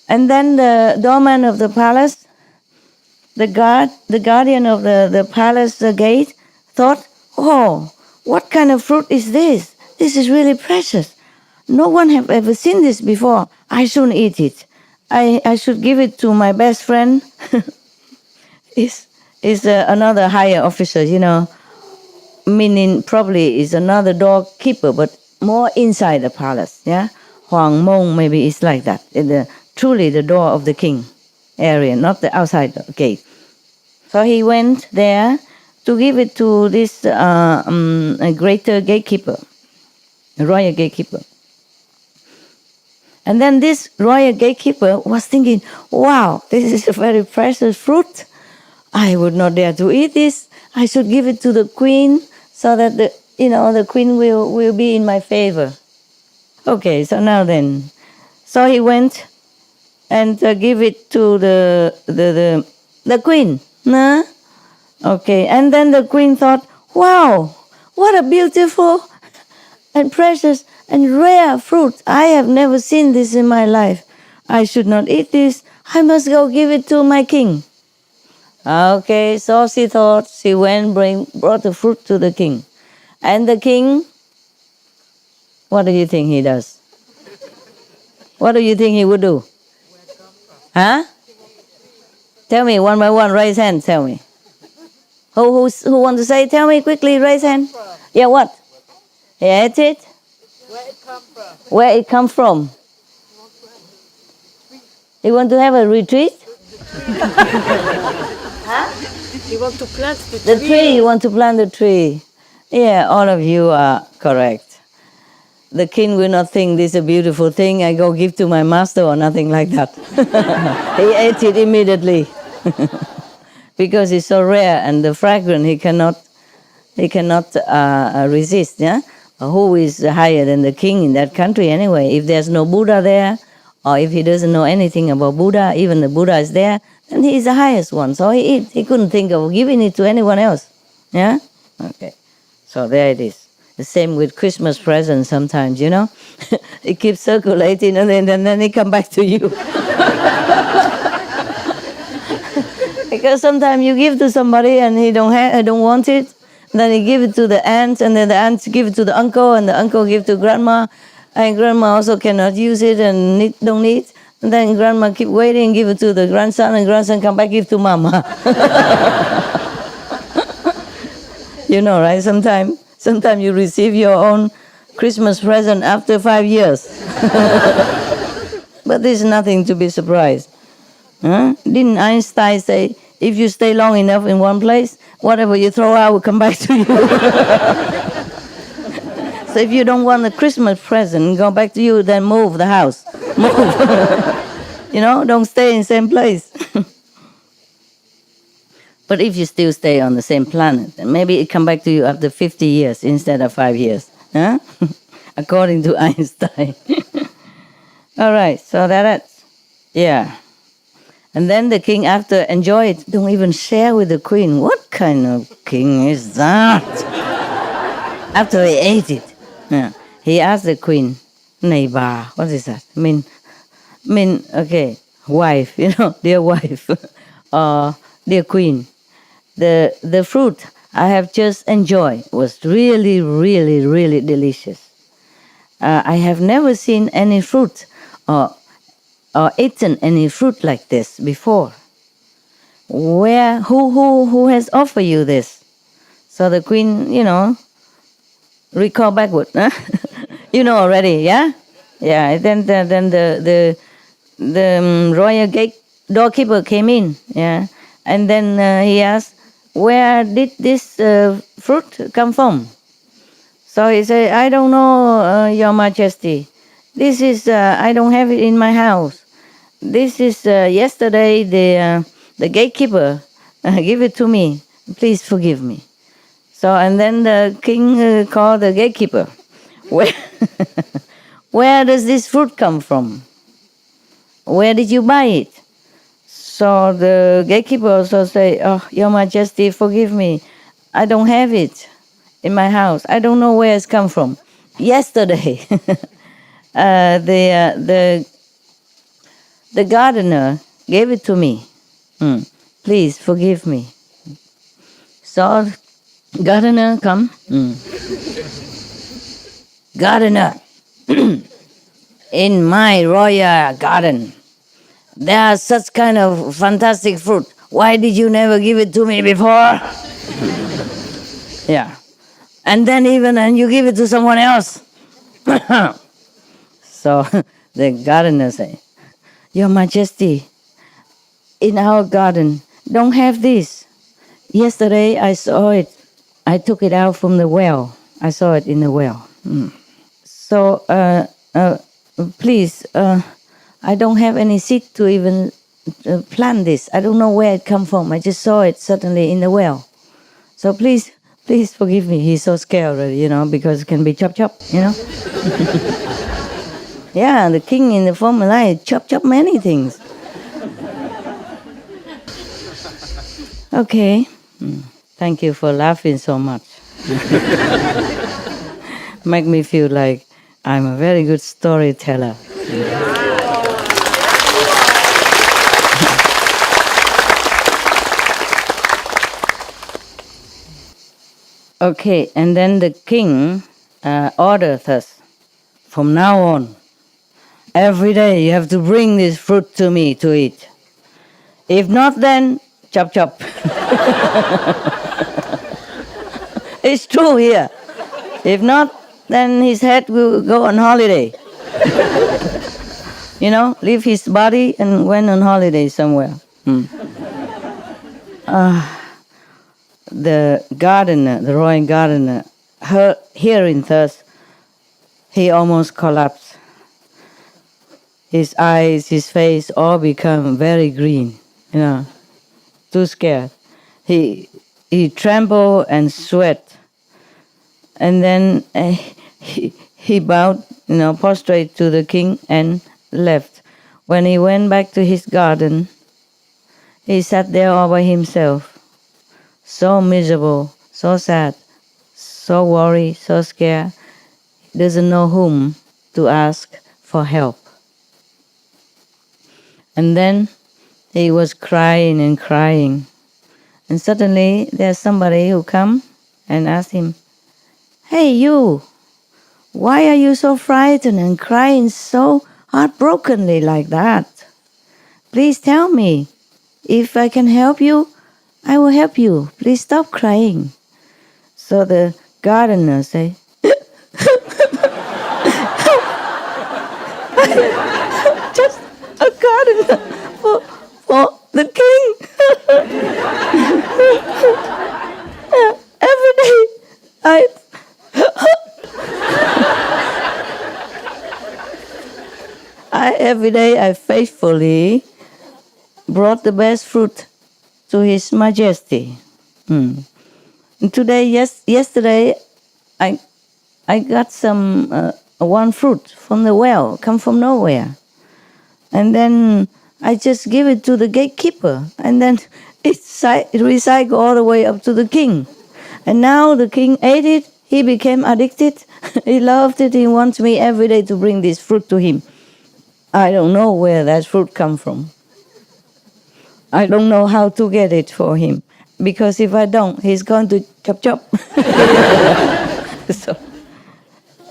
And then the doorman of the palace, the guardian of the palace gate, thought, oh, what kind of fruit is this? This is really precious. No one have ever seen this before. I shouldn't eat it. I should give it to my best friend. Is another higher officer, meaning probably is another doorkeeper, but more inside the palace, yeah? Huang Mong maybe is like that, truly the door of the king area, not the outside gate. So he went there to give it to this a greater gatekeeper, a royal gatekeeper. And then this royal gatekeeper was thinking, wow, this is a very precious fruit. I would not dare to eat this. I should give it to the queen so that the queen will be in my favor. Okay, so now then. So he went and give it to the queen. Nah? Okay, and then the queen thought, wow, what a beautiful and precious and rare fruit. I have never seen this in my life. I should not eat this. I must go give it to my king. Okay, so she thought. She went brought the fruit to the king. And the king, what do you think he does? What do you think he would do? Huh? Tell me one by one, raise hand, tell me. Who want to say? Tell me quickly, raise hand. Yeah, what? He ate it? Where it come from? Where it come from? You want to have a retreat? You want to plant the The tree, you want to plant the tree. Yeah, all of you are correct. The king will not think this is a beautiful thing, I go give to my master or nothing like that. He ate it immediately. Because it's so rare and the fragrant, he cannot resist. Yeah, who is higher than the king in that country anyway? If there's no Buddha there, or if he doesn't know anything about Buddha, even the Buddha is there, then he is the highest one. So he couldn't think of giving it to anyone else. Yeah, okay. So there it is. The same with Christmas presents sometimes. It keeps circulating and then it come back to you. Because sometimes you give to somebody and he don't want it, then he give it to the aunt, and then the aunt give it to the uncle, and the uncle give to grandma, and grandma also cannot use it and don't need. And then grandma keep waiting, give it to the grandson, and grandson come back give to mama. Right? Sometimes you receive your own Christmas present after 5 years. But there's nothing to be surprised. Huh? Didn't Einstein say, if you stay long enough in one place, whatever you throw out will come back to you? So if you don't want a Christmas present, go back to you, then move the house. Move. Don't stay in the same place. But if you still stay on the same planet, then maybe it come back to you after 50 years instead of 5 years. Huh? According to Einstein. All right, so that's, yeah. And then the king, after enjoy it, don't even share with the queen. What kind of king is that? After he ate it, he asked the queen, "Này bà," what is that? Okay, wife, dear wife, or dear queen. The fruit I have just enjoyed was really, really, really delicious. I have never seen any fruit or eaten any fruit like this before. Who has offered you this? So the queen, recall backward. Huh? Already, yeah? Yeah, then the royal gate doorkeeper came in, yeah? And then he asked, where did this fruit come from? So he said, I don't know, Your Majesty. This is, I don't have it in my house. This is yesterday the gatekeeper gave it to me. Please forgive me. So, and then the king called the gatekeeper. Where does this fruit come from? Where did you buy it? So the gatekeeper also say, oh, Your Majesty, forgive me. I don't have it in my house. I don't know where it's come from. Yesterday, the gardener gave it to me. Please forgive me. So gardener come. Gardener, in my royal garden, there are such kind of fantastic fruit. Why did you never give it to me before? Yeah. And then and you give it to someone else. So the gardener say, Your Majesty, in our garden, don't have this. Yesterday I saw it. I took it out from the well. I saw it in the well. So please, I don't have any seed to even plant this. I don't know where it come from. I just saw it suddenly in the well. So please forgive me. He's so scared already, because it can be chop, Yeah, the king in the former life chop many things. Okay. Thank you for laughing so much. Make me feel like I'm a very good storyteller. Okay, and then the king ordered us, from now on, every day you have to bring this fruit to me to eat. If not, then chop. It's true here. If not, then his head will go on holiday. Leave his body and went on holiday somewhere. The gardener, the royal gardener, hearing thus, he almost collapsed. His eyes, his face all become very green, too scared. He trembled and sweat. And then he bowed, prostrate to the king and left. When he went back to his garden, he sat there all by himself, so miserable, so sad, so worried, so scared. He doesn't know whom to ask for help. And then he was crying and crying. And suddenly there's somebody who come and asked him, "Hey, you, why are you so frightened and crying so heartbrokenly like that? Please tell me. If I can help you, I will help you. Please stop crying." So the gardener say, "Just a gardener for the king. Every day every day I faithfully brought the best fruit to His Majesty. And yesterday, I got some one fruit from the well, come from nowhere, and then I just give it to the gatekeeper, and then it recycled all the way up to the king, and now the king ate it. He became addicted. He loved it. He wants me every day to bring this fruit to him. I don't know where that fruit come from. I don't know how to get it for him, because if I don't, he's going to chop. So,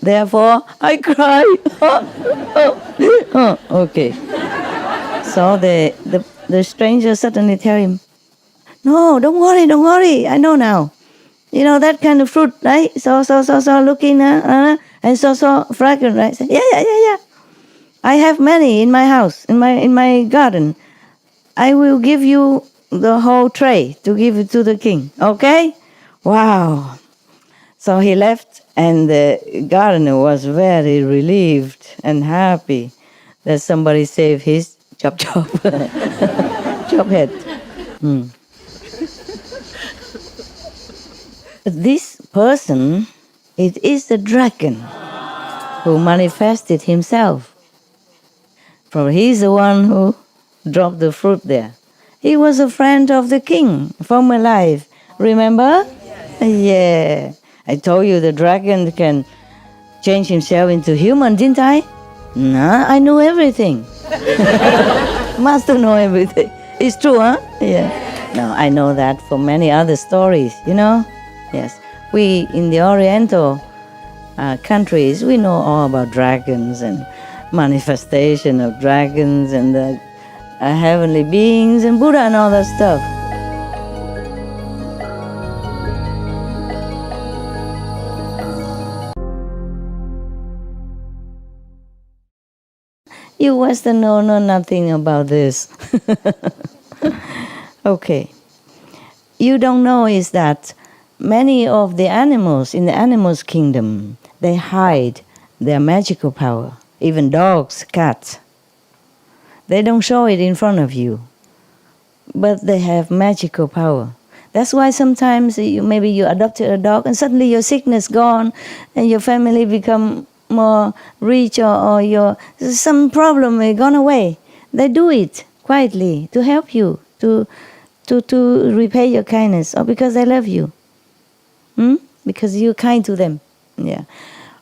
therefore, I cry. Okay. So the stranger suddenly tell him, "No, don't worry. I know now. That kind of fruit, right? So looking, and so fragrant, right? Say, yeah. I have many in my house, in my garden. I will give you the whole tray to give it to the king. Okay?" Wow. So he left, and the gardener was very relieved and happy that somebody saved his chop head. This person, it is the dragon who manifested himself. For he's the one who dropped the fruit there. He was a friend of the king from my life. Remember? Yeah. I told you the dragon can change himself into human, didn't I? No, I knew everything. Must know everything. It's true, huh? Yeah. No, I know that from many other stories, Yes. We, in the Oriental countries, we know all about dragons and manifestation of dragons and the heavenly beings and Buddha and all that stuff. You Western know nothing about this. Okay. You don't know is that many of the animals in the animals kingdom, they hide their magical power. even dogs, cats. They don't show it in front of you, but they have magical power. That's why sometimes maybe you adopted a dog and suddenly your sickness gone and your family become more rich, or some problem gone away. They do it quietly to help you, to repay your kindness, or because they love you. Because you're kind to them. Yeah.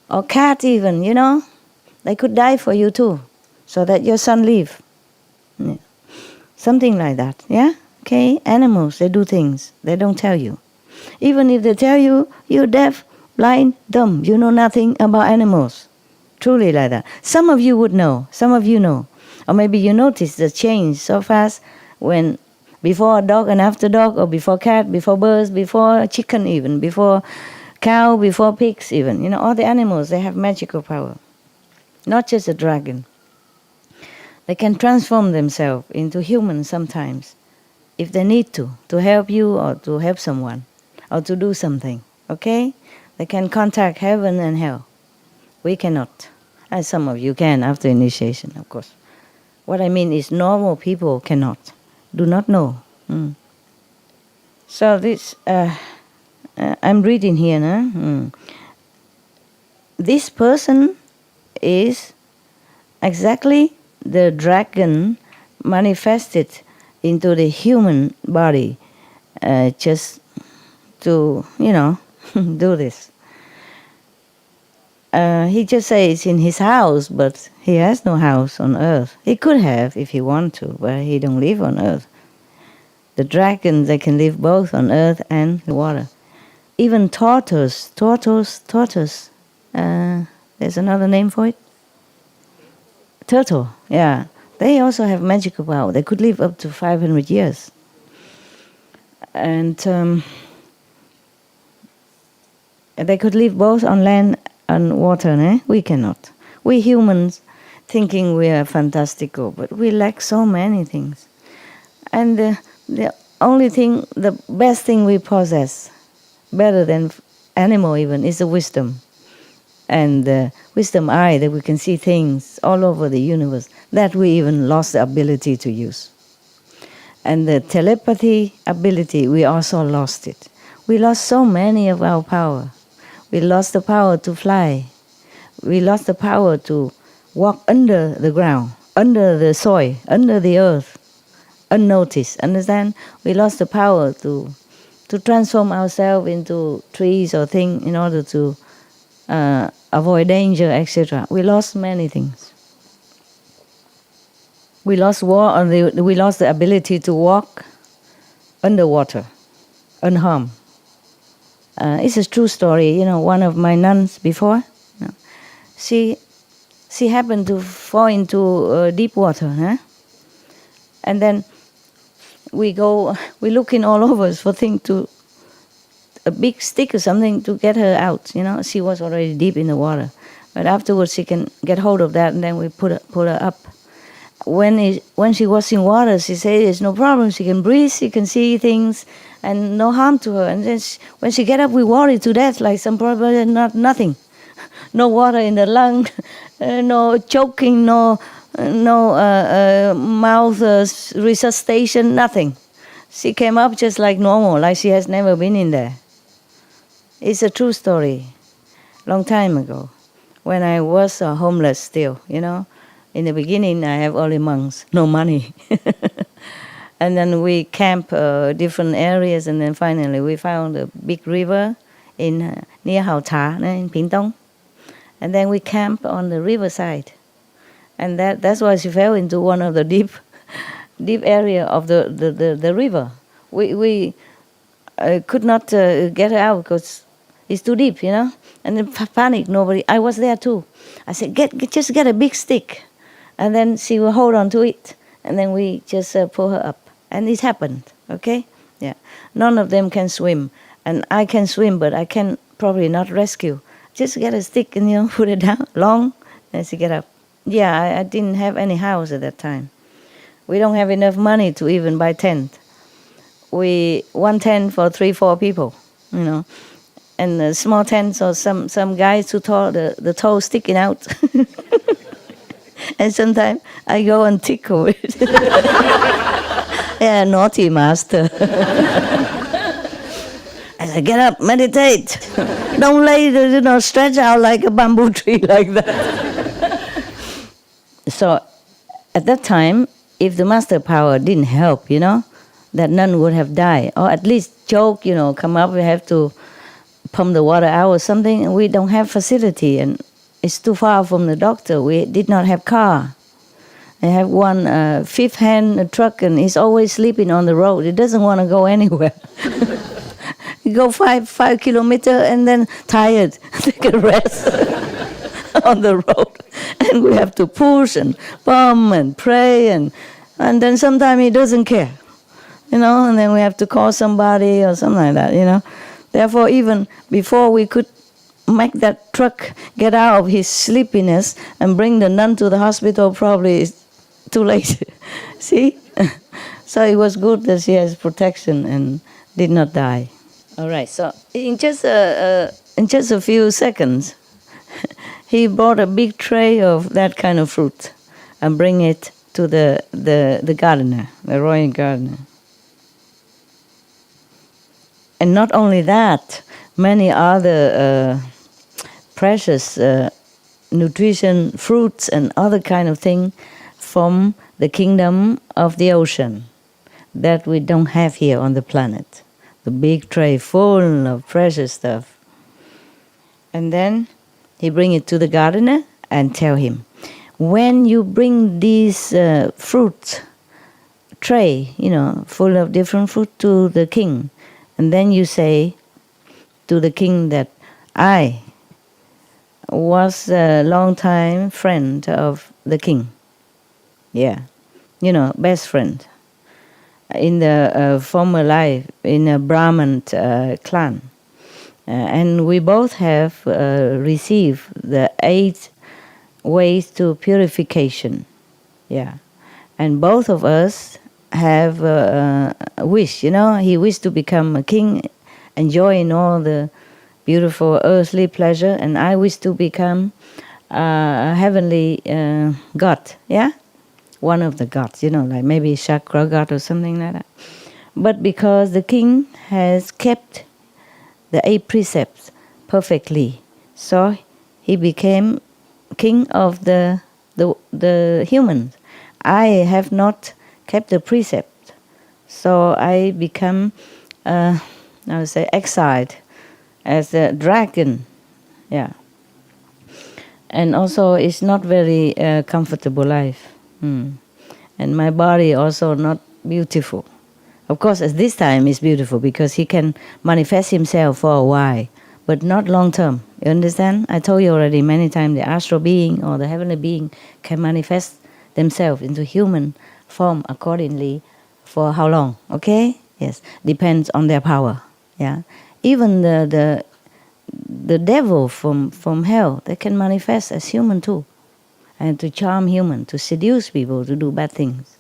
Or cat even, they could die for you too, so that your son live. Yeah. Something like that, yeah? Okay, animals, they do things, they don't tell you. Even if they tell you, you're deaf, blind, dumb, you know nothing about animals. Truly like that. Some of you would know, some of you know. Or maybe you notice the change so fast when before a dog and after dog, or before cat, before birds, before chicken even, before cow, before pigs even. All the animals, they have magical power. Not just a dragon. They can transform themselves into humans sometimes, if they need to help you or to help someone, or to do something, okay? They can contact heaven and hell. We cannot. As some of you can after initiation, of course. What I mean is normal people cannot, do not know. So this, I'm reading here, no? This person is exactly the dragon manifested into the human body, just to, do this. He just says in his house, but he has no house on earth. He could have if he want to, but he don't live on earth. The dragons, they can live both on earth and the water. Even tortoise. There's another name for it. Turtle, yeah. They also have magical power. They could live up to 500 years. And they could live both on land and water, We cannot. We humans thinking we are fantastical, but we lack so many things. And the only thing, the best thing we possess, better than animal even, is the wisdom. And the wisdom eye, that we can see things all over the universe, that we even lost the ability to use. And the telepathy ability, we also lost it. We lost so many of our power. We lost the power to fly. We lost the power to walk under the ground, under the soil, under the earth, unnoticed. Understand? We lost the power to transform ourselves into trees or things in order to avoid danger, etc. We lost many things. We lost we lost the ability to walk underwater, unharmed. It's a true story. One of my nuns before, she happened to fall into deep water, and then we looking all over for a big stick or something to get her out. She was already deep in the water, but afterwards she can get hold of that, and then we put her up. When she was in water, she said there's no problem. She can breathe, she can see things, and no harm to her. And then when she get up, we worry to death, like some problem, nothing. No water in the lung, no choking, no mouth resuscitation, nothing. She came up just like normal, like she has never been in there. It's a true story. Long time ago, when I was homeless still, In the beginning, I have only monks, no money. And then we camp different areas, and then finally we found a big river near Hào Thả, in Pingtung. And then we camp on the riverside. And that's why she fell into one of the deep area of the river. We could not get her out because it's too deep, And then panic, nobody. I was there too. I said, just get a big stick. And then she will hold on to it. And then we just pull her up. And it happened, okay? Yeah. None of them can swim. And I can swim, but I can probably not rescue. Just get a stick and, put it down, long, and she get up. Yeah, I didn't have any house at that time. We don't have enough money to even buy tent. One tent for 3-4 people, And small tents or some guys who tore the toe sticking out. And sometimes I go and tickle it. Yeah, naughty master. I say, get up, meditate. Don't lay, stretch out like a bamboo tree like that. So at that time, if the master power didn't help, that nun would have died. Or at least choke, come up, we have to pump the water out or something, and we don't have facility, and it's too far from the doctor. We did not have car. I have one fifth-hand truck, and he's always sleeping on the road. He doesn't want to go anywhere. He go 5 kilometers and then tired, take a rest on the road. And we have to push and pump and pray, and then sometimes he doesn't care, and then we have to call somebody or something like that, Therefore, even before we could make that truck get out of his sleepiness and bring the nun to the hospital, probably it's too late. See? So it was good that she has protection and did not die. All right, so in just a few seconds, he brought a big tray of that kind of fruit and bring it to the gardener, the royal gardener. And not only that, many other precious nutrition, fruits and other kind of thing from the kingdom of the ocean that we don't have here on the planet. The big tray full of precious stuff. And then he bring it to the gardener and tell him, when you bring these fruit tray, full of different fruit to the king, and then you say to the king that I was a long-time friend of the king. Yeah, best friend. In the former life, in a Brahmin clan. And we both have received the 8 ways to purification. Yeah. And both of us have a wish, he wished to become a king, enjoying all the beautiful earthly pleasure, and I wish to become a heavenly god, yeah? One of the gods, like maybe chakra god or something like that. But because the king has kept the 8 precepts perfectly, so he became king of the humans. I have not kept the precept, so I become, exiled as a dragon, yeah. And also, it's not very comfortable life. And my body also not beautiful. Of course, at this time it's beautiful because he can manifest himself for a while, but not long term. You understand? I told you already many times, the astral being or the heavenly being can manifest themselves into human form accordingly for how long? Okay? Yes, depends on their power. Yeah, even the devil from hell, they can manifest as human too. And to charm human, to seduce people to do bad things.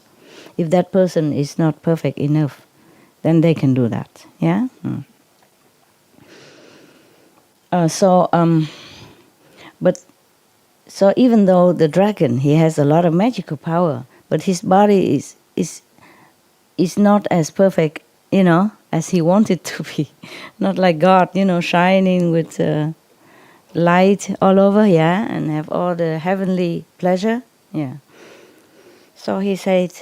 If that person is not perfect enough, then they can do that. Yeah. So even though the dragon, he has a lot of magical power, but his body is not as perfect, as he wanted to be. Not like God, shining with light all over, yeah, and have all the heavenly pleasure, yeah. So he said,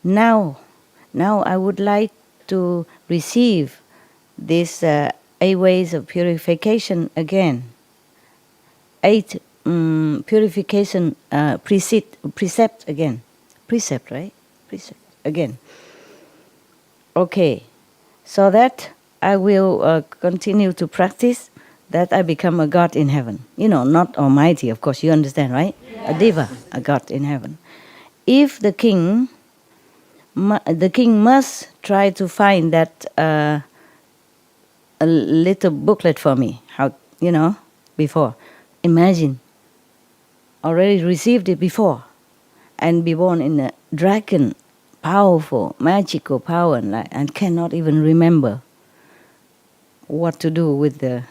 now I would like to receive these 8 ways of purification again. 8 purification precept again. Precept, right? Precept again. Okay, so that I will continue to practice, that I become a god in heaven. Not almighty, of course, you understand, right? Yeah. A diva, a god in heaven. If the king must try to find that a little booklet for me, how, before. Imagine, already received it before, and be born in a dragon, powerful, magical power, and cannot even remember what to do with the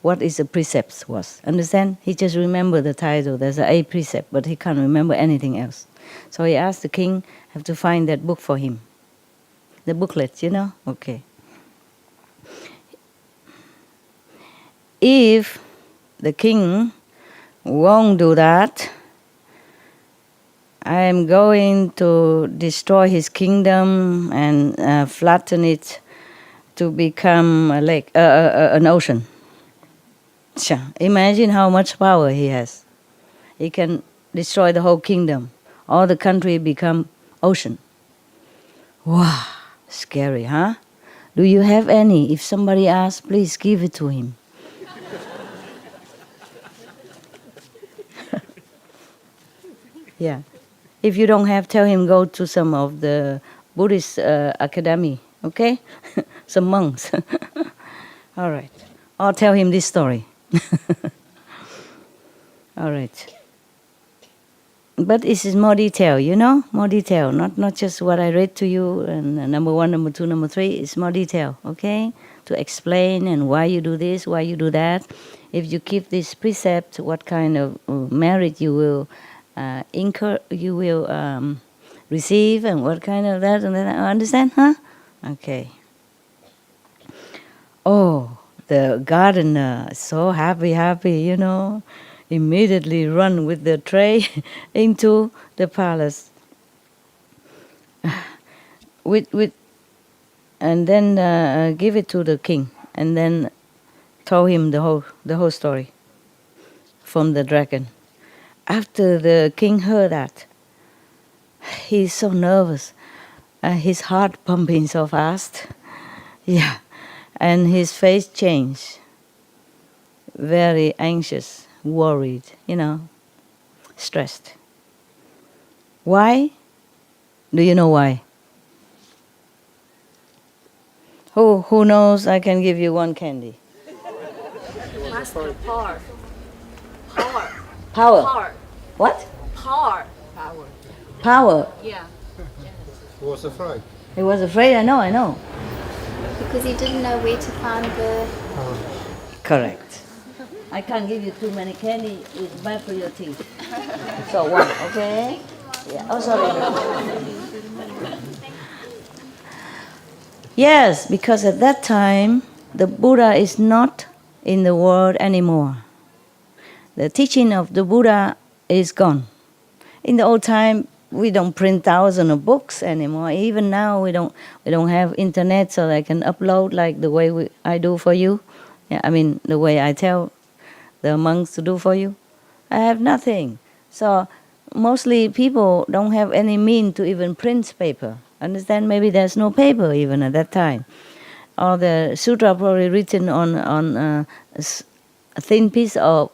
what is the precepts was. Understand? He just remembered the title. There's an 8 precept, but he can't remember anything else. So he asked the king have to find that book for him. The booklet, you know? Okay. If the king won't do that, I am going to destroy his kingdom and flatten it to become a lake, an ocean. Imagine how much power he has. He can destroy the whole kingdom. All the country become ocean. Wow, scary, huh? Do you have any? If somebody asks, please give it to him. Yeah. If you don't have, tell him go to some of the Buddhist academy, okay? Some monks. All right. Or tell him this story. All right. But this is more detail, you know? More detail, not just what I read to you, and number 1, number 2, number 3. It's more detail, okay? To explain and why you do this, why you do that. If you keep this precept, what kind of merit you will receive, and what kind of that and that. Understand, huh? Okay. Oh, the gardener, so happy, you know, immediately run with the tray into the palace. And then give it to the king, and then told him the whole story from the dragon. After the king heard that, he's so nervous. His heart pumping so fast. Yeah. And his face changed. Very anxious, worried, you know, stressed. Why? Do you know why? Who knows? I can give you one candy. Master power. Power. What? Power. Power. Yeah. He was afraid. He was afraid, I know. Because he didn't know where to find the... Correct. I can't give you too many candy, it's bad for your teeth. So 1, okay? Yeah. Oh, sorry. Yes, because at that time, the Buddha is not in the world anymore. The teaching of the Buddha is gone. In the old time, we don't print thousands of books anymore. Even now, we don't have internet, so I can upload like the way I do for you. Yeah, I mean the way I tell the monks to do for you. I have nothing. So mostly people don't have any means to even print paper. Understand? Maybe there's no paper even at that time. Or the sutra probably written on a thin piece of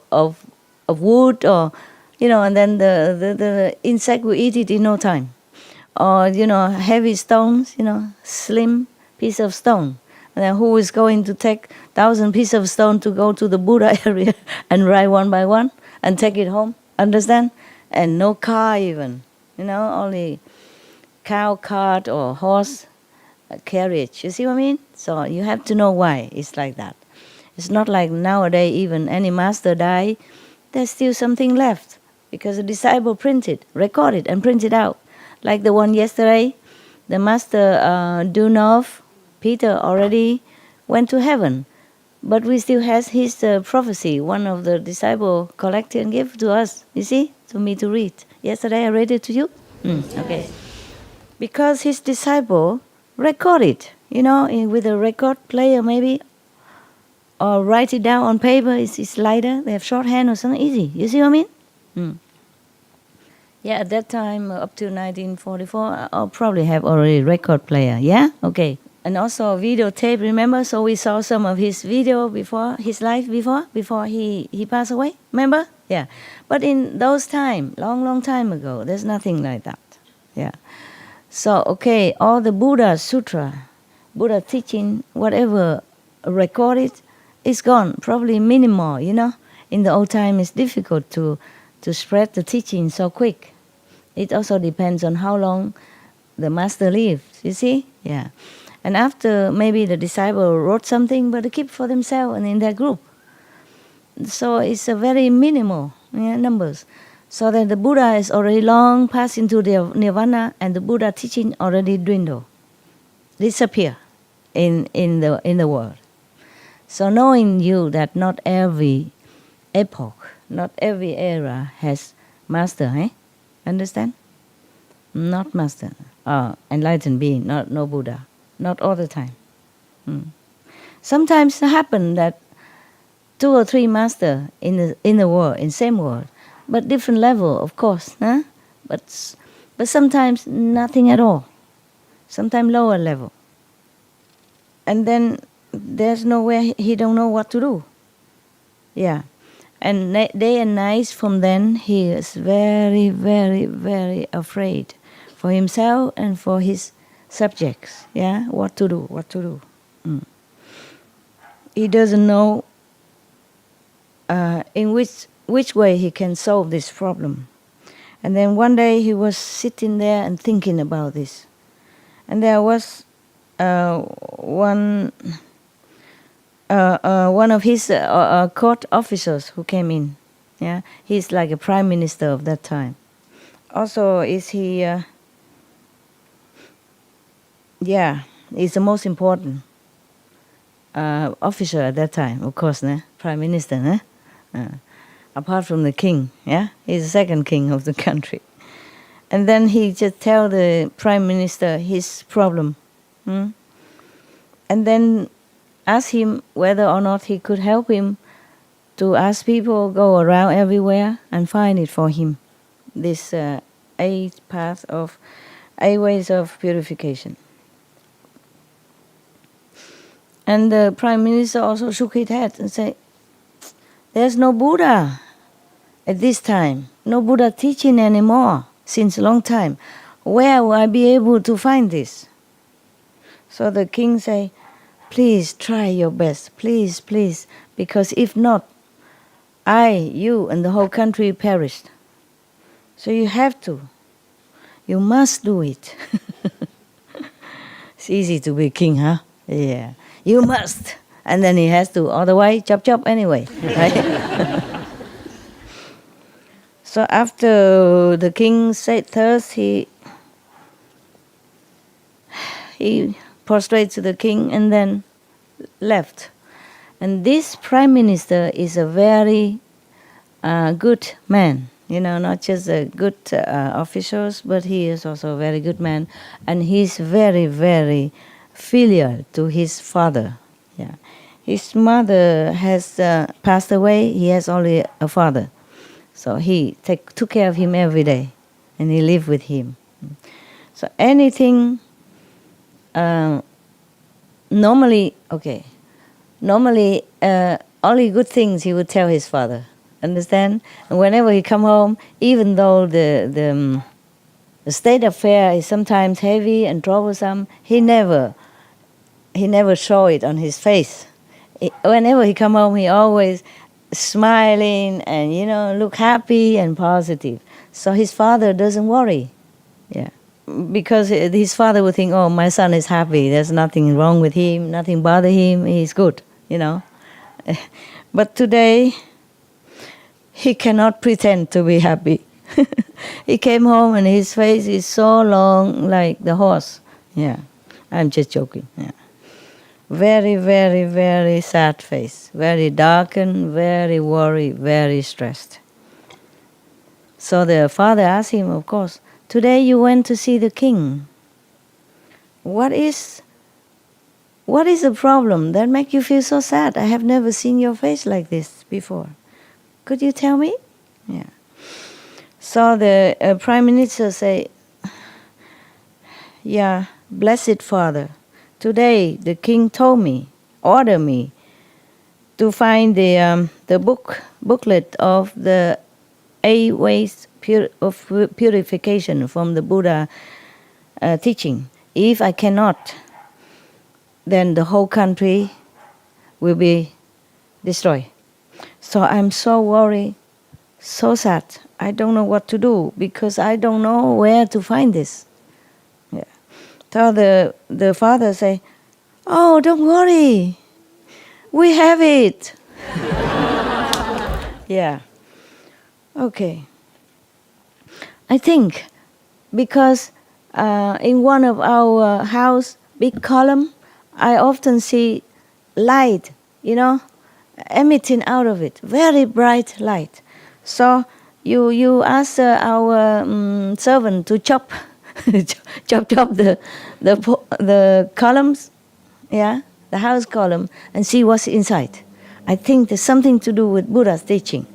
wood, or you know, and then the insect will eat it in no time. Or you know, heavy stones, you know, slim piece of stone. And then who is going to take 1,000 pieces of stone to go to the Buddha area and ride one by one and take it home? Understand? And no car even, you know, only cow cart or horse carriage. You see what I mean? So you have to know why it's like that. It's not like nowadays even any master die, there's still something left because the disciple printed, recorded and printed out. Like the one yesterday, the master Dunov, Peter already went to heaven, but we still has his prophecy. One of the disciple collected and gave to us. You see, to me to read. Yesterday I read it to you. Okay, because his disciple recorded, you know, with a record player maybe, or write it down on paper. It's lighter. They have shorthand or something easy. You see what I mean? Yeah, at that time up to 1944, I'll probably have already record player. Yeah, okay. And also videotape, remember? So we saw some of his video before, his life before he passed away, remember? Yeah. But in those time, long time ago, there's nothing like that. Yeah. So, okay, all the Buddha Sutra, Buddha teaching, whatever recorded, is gone, probably minimal, you know? In the old time, it's difficult to spread the teaching so quick. It also depends on how long the master lived, you see? Yeah. And after maybe the disciple wrote something, but they keep for themselves and in their group. so it's a very minimal numbers. So that the Buddha is already long passed into the nirvana, and the Buddha teaching already dwindle, disappear in the world. So knowing you that not every epoch, not every era has master, Understand? Not master, enlightened being, no Buddha, not all the time. Sometimes it happen that 2 or 3 master in the world, in same world, but different level, of course. But sometimes nothing at all. Sometimes lower level. And then there's nowhere, he don't know what to do. Yeah. And day and night from then, he is very, very, very afraid for himself and for his subjects. Yeah, what to do. He doesn't know in which way he can solve this problem. And then one day he was sitting there and thinking about this. And there was one of his court officers who came in. Yeah, he's like a prime minister of that time. Also, he's the most important officer at that time, of course, prime minister. Apart from the king, he's the second king of the country. And then he just tell the prime minister his problem, and then ask him whether or not he could help him to ask people go around everywhere and find it for him, this 8 ways of purification. And the prime minister also shook his head and said, "There's no Buddha at this time, no Buddha teaching anymore since a long time. Where will I be able to find this?" So the king say, "Please try your best, please, because if not, you, and the whole country perished. So you have to. You must do it." It's easy to be king, huh? Yeah. You must. And then he has to, otherwise, chop anyway. Right? So after the king said thus, he prostrated to the king and then left. And this prime minister is a very good man, not just a good officials, but he is also a very good man, and he's very, very filial to his father. Yeah, his mother has passed away. He has only a father, so he took care of him every day, and he lived with him. So anything, normally, only good things he would tell his father. Understand? And whenever he come home, even though the state affair is sometimes heavy and troublesome, he never show it on his face. Whenever he come home, he always smiling and look happy and positive. So his father doesn't worry. Yeah, because his father would think, "Oh, my son is happy. There's nothing wrong with him. Nothing bother him. He's good." But today, he cannot pretend to be happy. He came home and his face is so long like the horse. Yeah, I'm just joking. Yeah. Very, very, very sad face. Very darkened, very worried, very stressed. So the father asked him, of course, "Today you went to see the king. What is the problem that make you feel so sad? I have never seen your face like this before. Could you tell me?" Yeah. So the prime minister say, "Yeah, blessed father, today the king ordered me to find the booklet of the 8 ways of purification from the Buddha teaching. If I cannot, then the whole country will be destroyed. So I'm so worried, so sad. I don't know what to do because I don't know where to find this." Yeah. So the father say, "Oh, don't worry, we have it." Yeah. Okay. I think because in one of our house, big column, I often see light, emitting out of it, very bright light. So you ask our servant to chop the columns, the house column, and see what's inside. I think there's something to do with Buddha's teaching,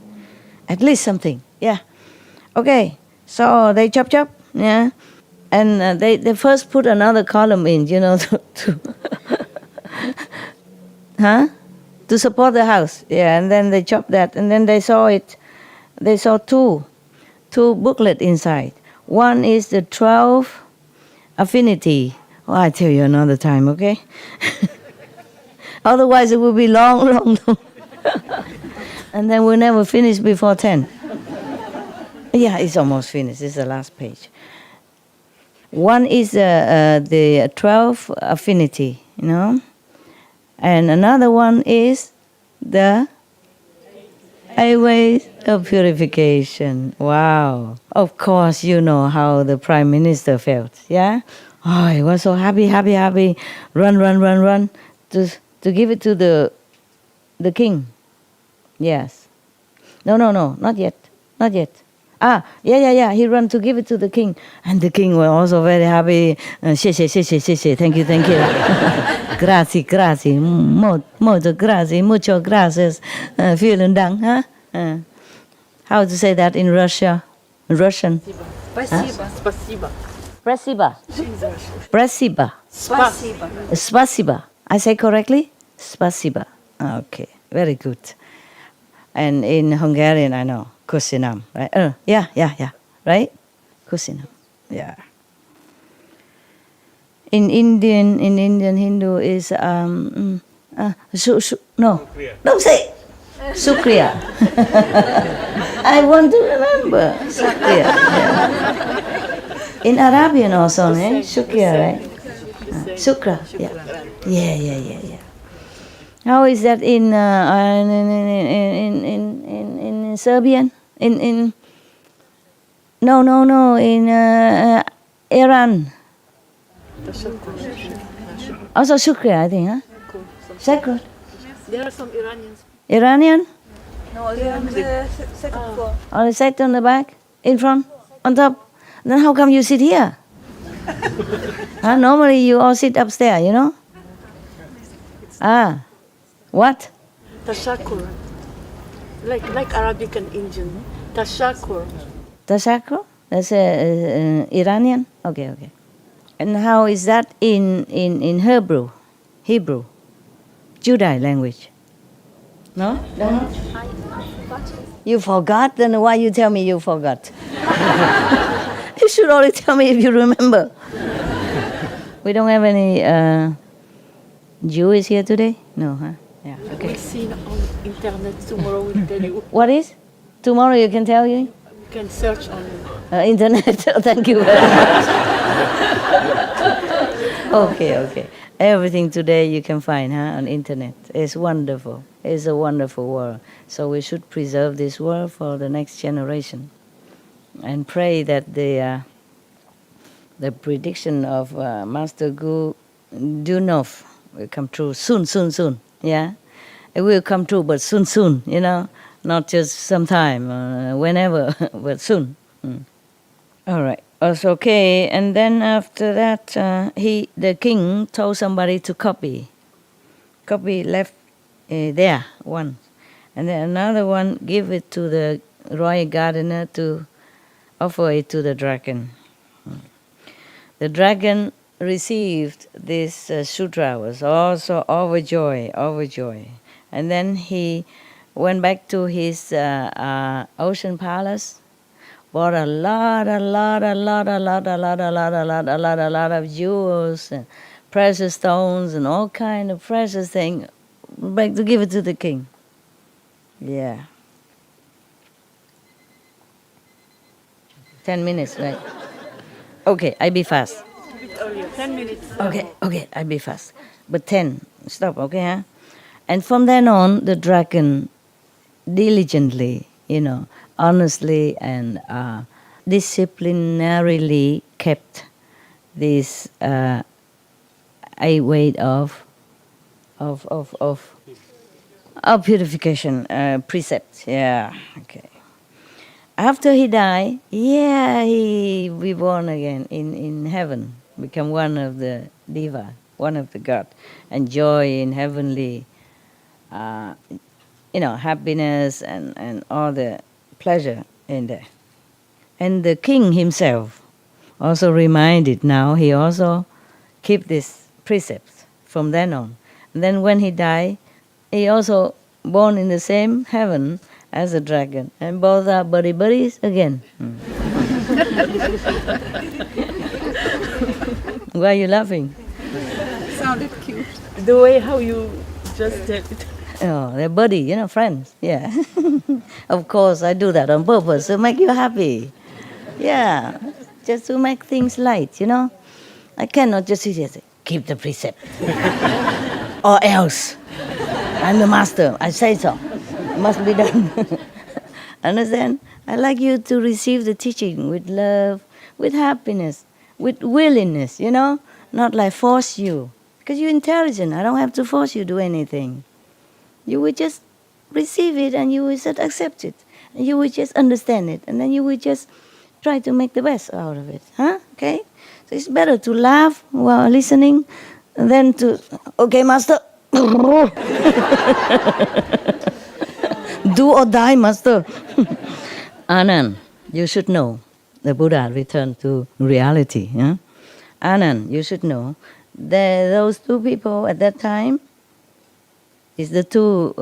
at least something. Yeah. Okay. So they chop, and they first put another column in, to support the house. Yeah, and then they chopped that, and then they saw two booklets inside. One is the 12 affinity. Oh, I'll tell you another time, okay? Otherwise it will be long. And then we'll never finish before 10. Yeah, it's almost finished. It's the last page. One is the 12 affinity, and another one is the 8 ways of purification. Wow. Of course, you know how the Prime Minister felt, yeah? Oh, he was so happy. Run to give it to the king. Yes. No, not yet. Yeah. He ran to give it to the king. And the king was also very happy. 谢谢 Thank you. Grazie. Molto grazie. Mucho gracias. Vielen Dank. Huh? How to say that in Russian? Spasiba. I say correctly? Spasiba. Okay, very good. And in Hungarian, I know. Kusinam, right? Yeah. Right? Kusinam. Yeah. In Indian Hindu is no. Don't say Sukriya. I want to remember Sukriya. Yeah. In Arabian also, Shukriya, right? Shukra. Yeah. How is that in Serbian? In Iran. Also Shukriya, I think, huh? Sacred. There are some Iranians. Iranian? No, they're on the second floor. On the side, on the back, in front, on top. Then how come you sit here? Normally you all sit upstairs, What? Tashakur. Like Arabic and Indian. Tashakur. Tashakur? That's Iranian? Okay. And how is that in Hebrew? Judai language? No? Don't know? You forgot? Then why you tell me you forgot? You should already tell me if you remember. We don't have any Jews here today? No, huh? Yeah, okay. We'll see on internet tomorrow. We'll tell you. What is? Tomorrow you can tell you? You can search on internet. Thank you very much. Okay. Everything today you can find on internet. It's wonderful. It's a wonderful world. So we should preserve this world for the next generation. And pray that the prediction of Master Gu Dunov will come true soon. Yeah, it will come true, but soon. Not just sometime, whenever, but soon. All right. That's okay. And then after that, the king told somebody to copy. Copy left there one, and then another one give it to the royal gardener to offer it to the dragon. The dragon received this sutra, was also overjoyed. And then he went back to his ocean palace, bought a lot of jewels and precious stones and all kind of precious things, back to give it to the king. Yeah. 10 minutes, right? Okay, I be fast. a bit earlier. 10 minutes. Okay, I be fast. But 10, stop, okay, huh? And from then on, the dragon diligently, honestly and disciplinarily kept this 8 way of purification precepts. Yeah, okay. After he died, he reborn again in heaven, become one of the deva, one of the god, enjoy in heavenly, happiness and all the pleasure in there. And the king himself also reminded now, he also keep this precepts from then on. And then when he died, he also born in the same heaven as a dragon, and both are buddies again. Why are you laughing? Sounded cute. The way how you just did it. Oh, they're buddy, friends. Yeah. Of course, I do that on purpose to make you happy. Yeah, just to make things light, I cannot just sit here and say, keep the precept. Or else, I'm the master, I say so. It must be done. Understand? I like you to receive the teaching with love, with happiness, with willingness, not like force you. Because you're intelligent, I don't have to force you to do anything. You will just receive it and you will just accept it. And you will just understand it. And then you will just try to make the best out of it. Huh? Okay? So it's better to laugh while listening than to, okay, master. Do or die, master. Anand, you should know. The Buddha returned to reality. Yeah? Anand, you should know. Those two people at that time, is the two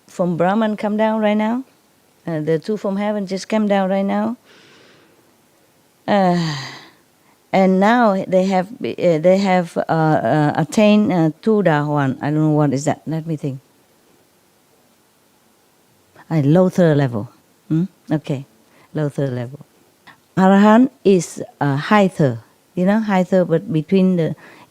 from Brahman come down right now? The two from heaven just came down right now. And now they have attained Tu Da Huan. I don't know what is that. Let me think. Lower level. Okay, lower level. Arahant is higher. Higher, but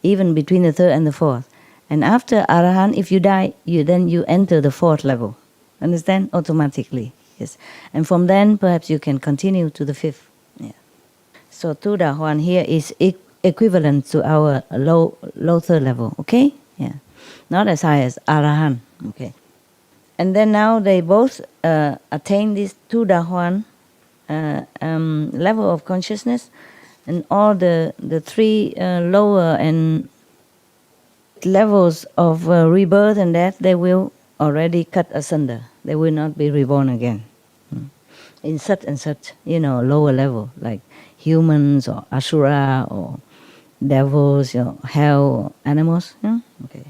even between the third and the fourth. And after Arahant, if you die, you enter the fourth level. Understand? Automatically. Yes. And from then, perhaps you can continue to the fifth. Yeah. So Tu Da Huan here is equivalent to our lower level. Okay? Yeah. Not as high as Arahant. Okay. And then now they both attain this Tu Da Huan level of consciousness, and all the three lower and levels of rebirth and death, they will already cut asunder. They will not be reborn again. In such and such, lower level, like humans or asura or devils, hell or animals. Okay.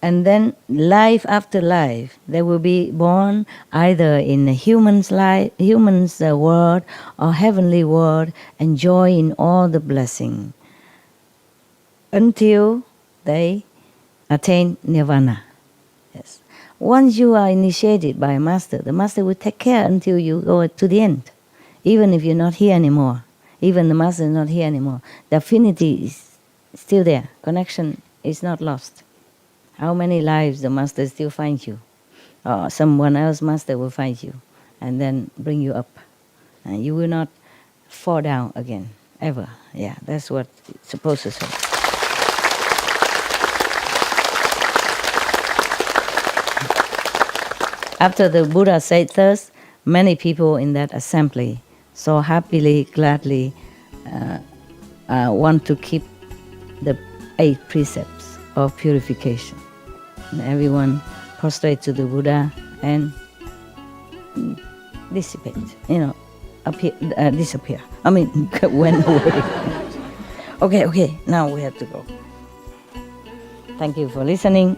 And then life after life, they will be born either in a human's world or heavenly world, enjoying all the blessing until they attain nirvana. Yes. Once you are initiated by a master, the master will take care until you go to the end. Even if you're not here anymore, even the master is not here anymore, the affinity is still there. Connection is not lost. How many lives the master still finds you, or someone else master will find you, and then bring you up, and you will not fall down again ever. Yeah, that's what it's supposed to say. After the Buddha said thus, many people in that assembly so happily, gladly want to keep the 8 precepts of purification. And everyone prostrate to the Buddha and dissipate, disappear. Went away. Okay, now we have to go. Thank you for listening.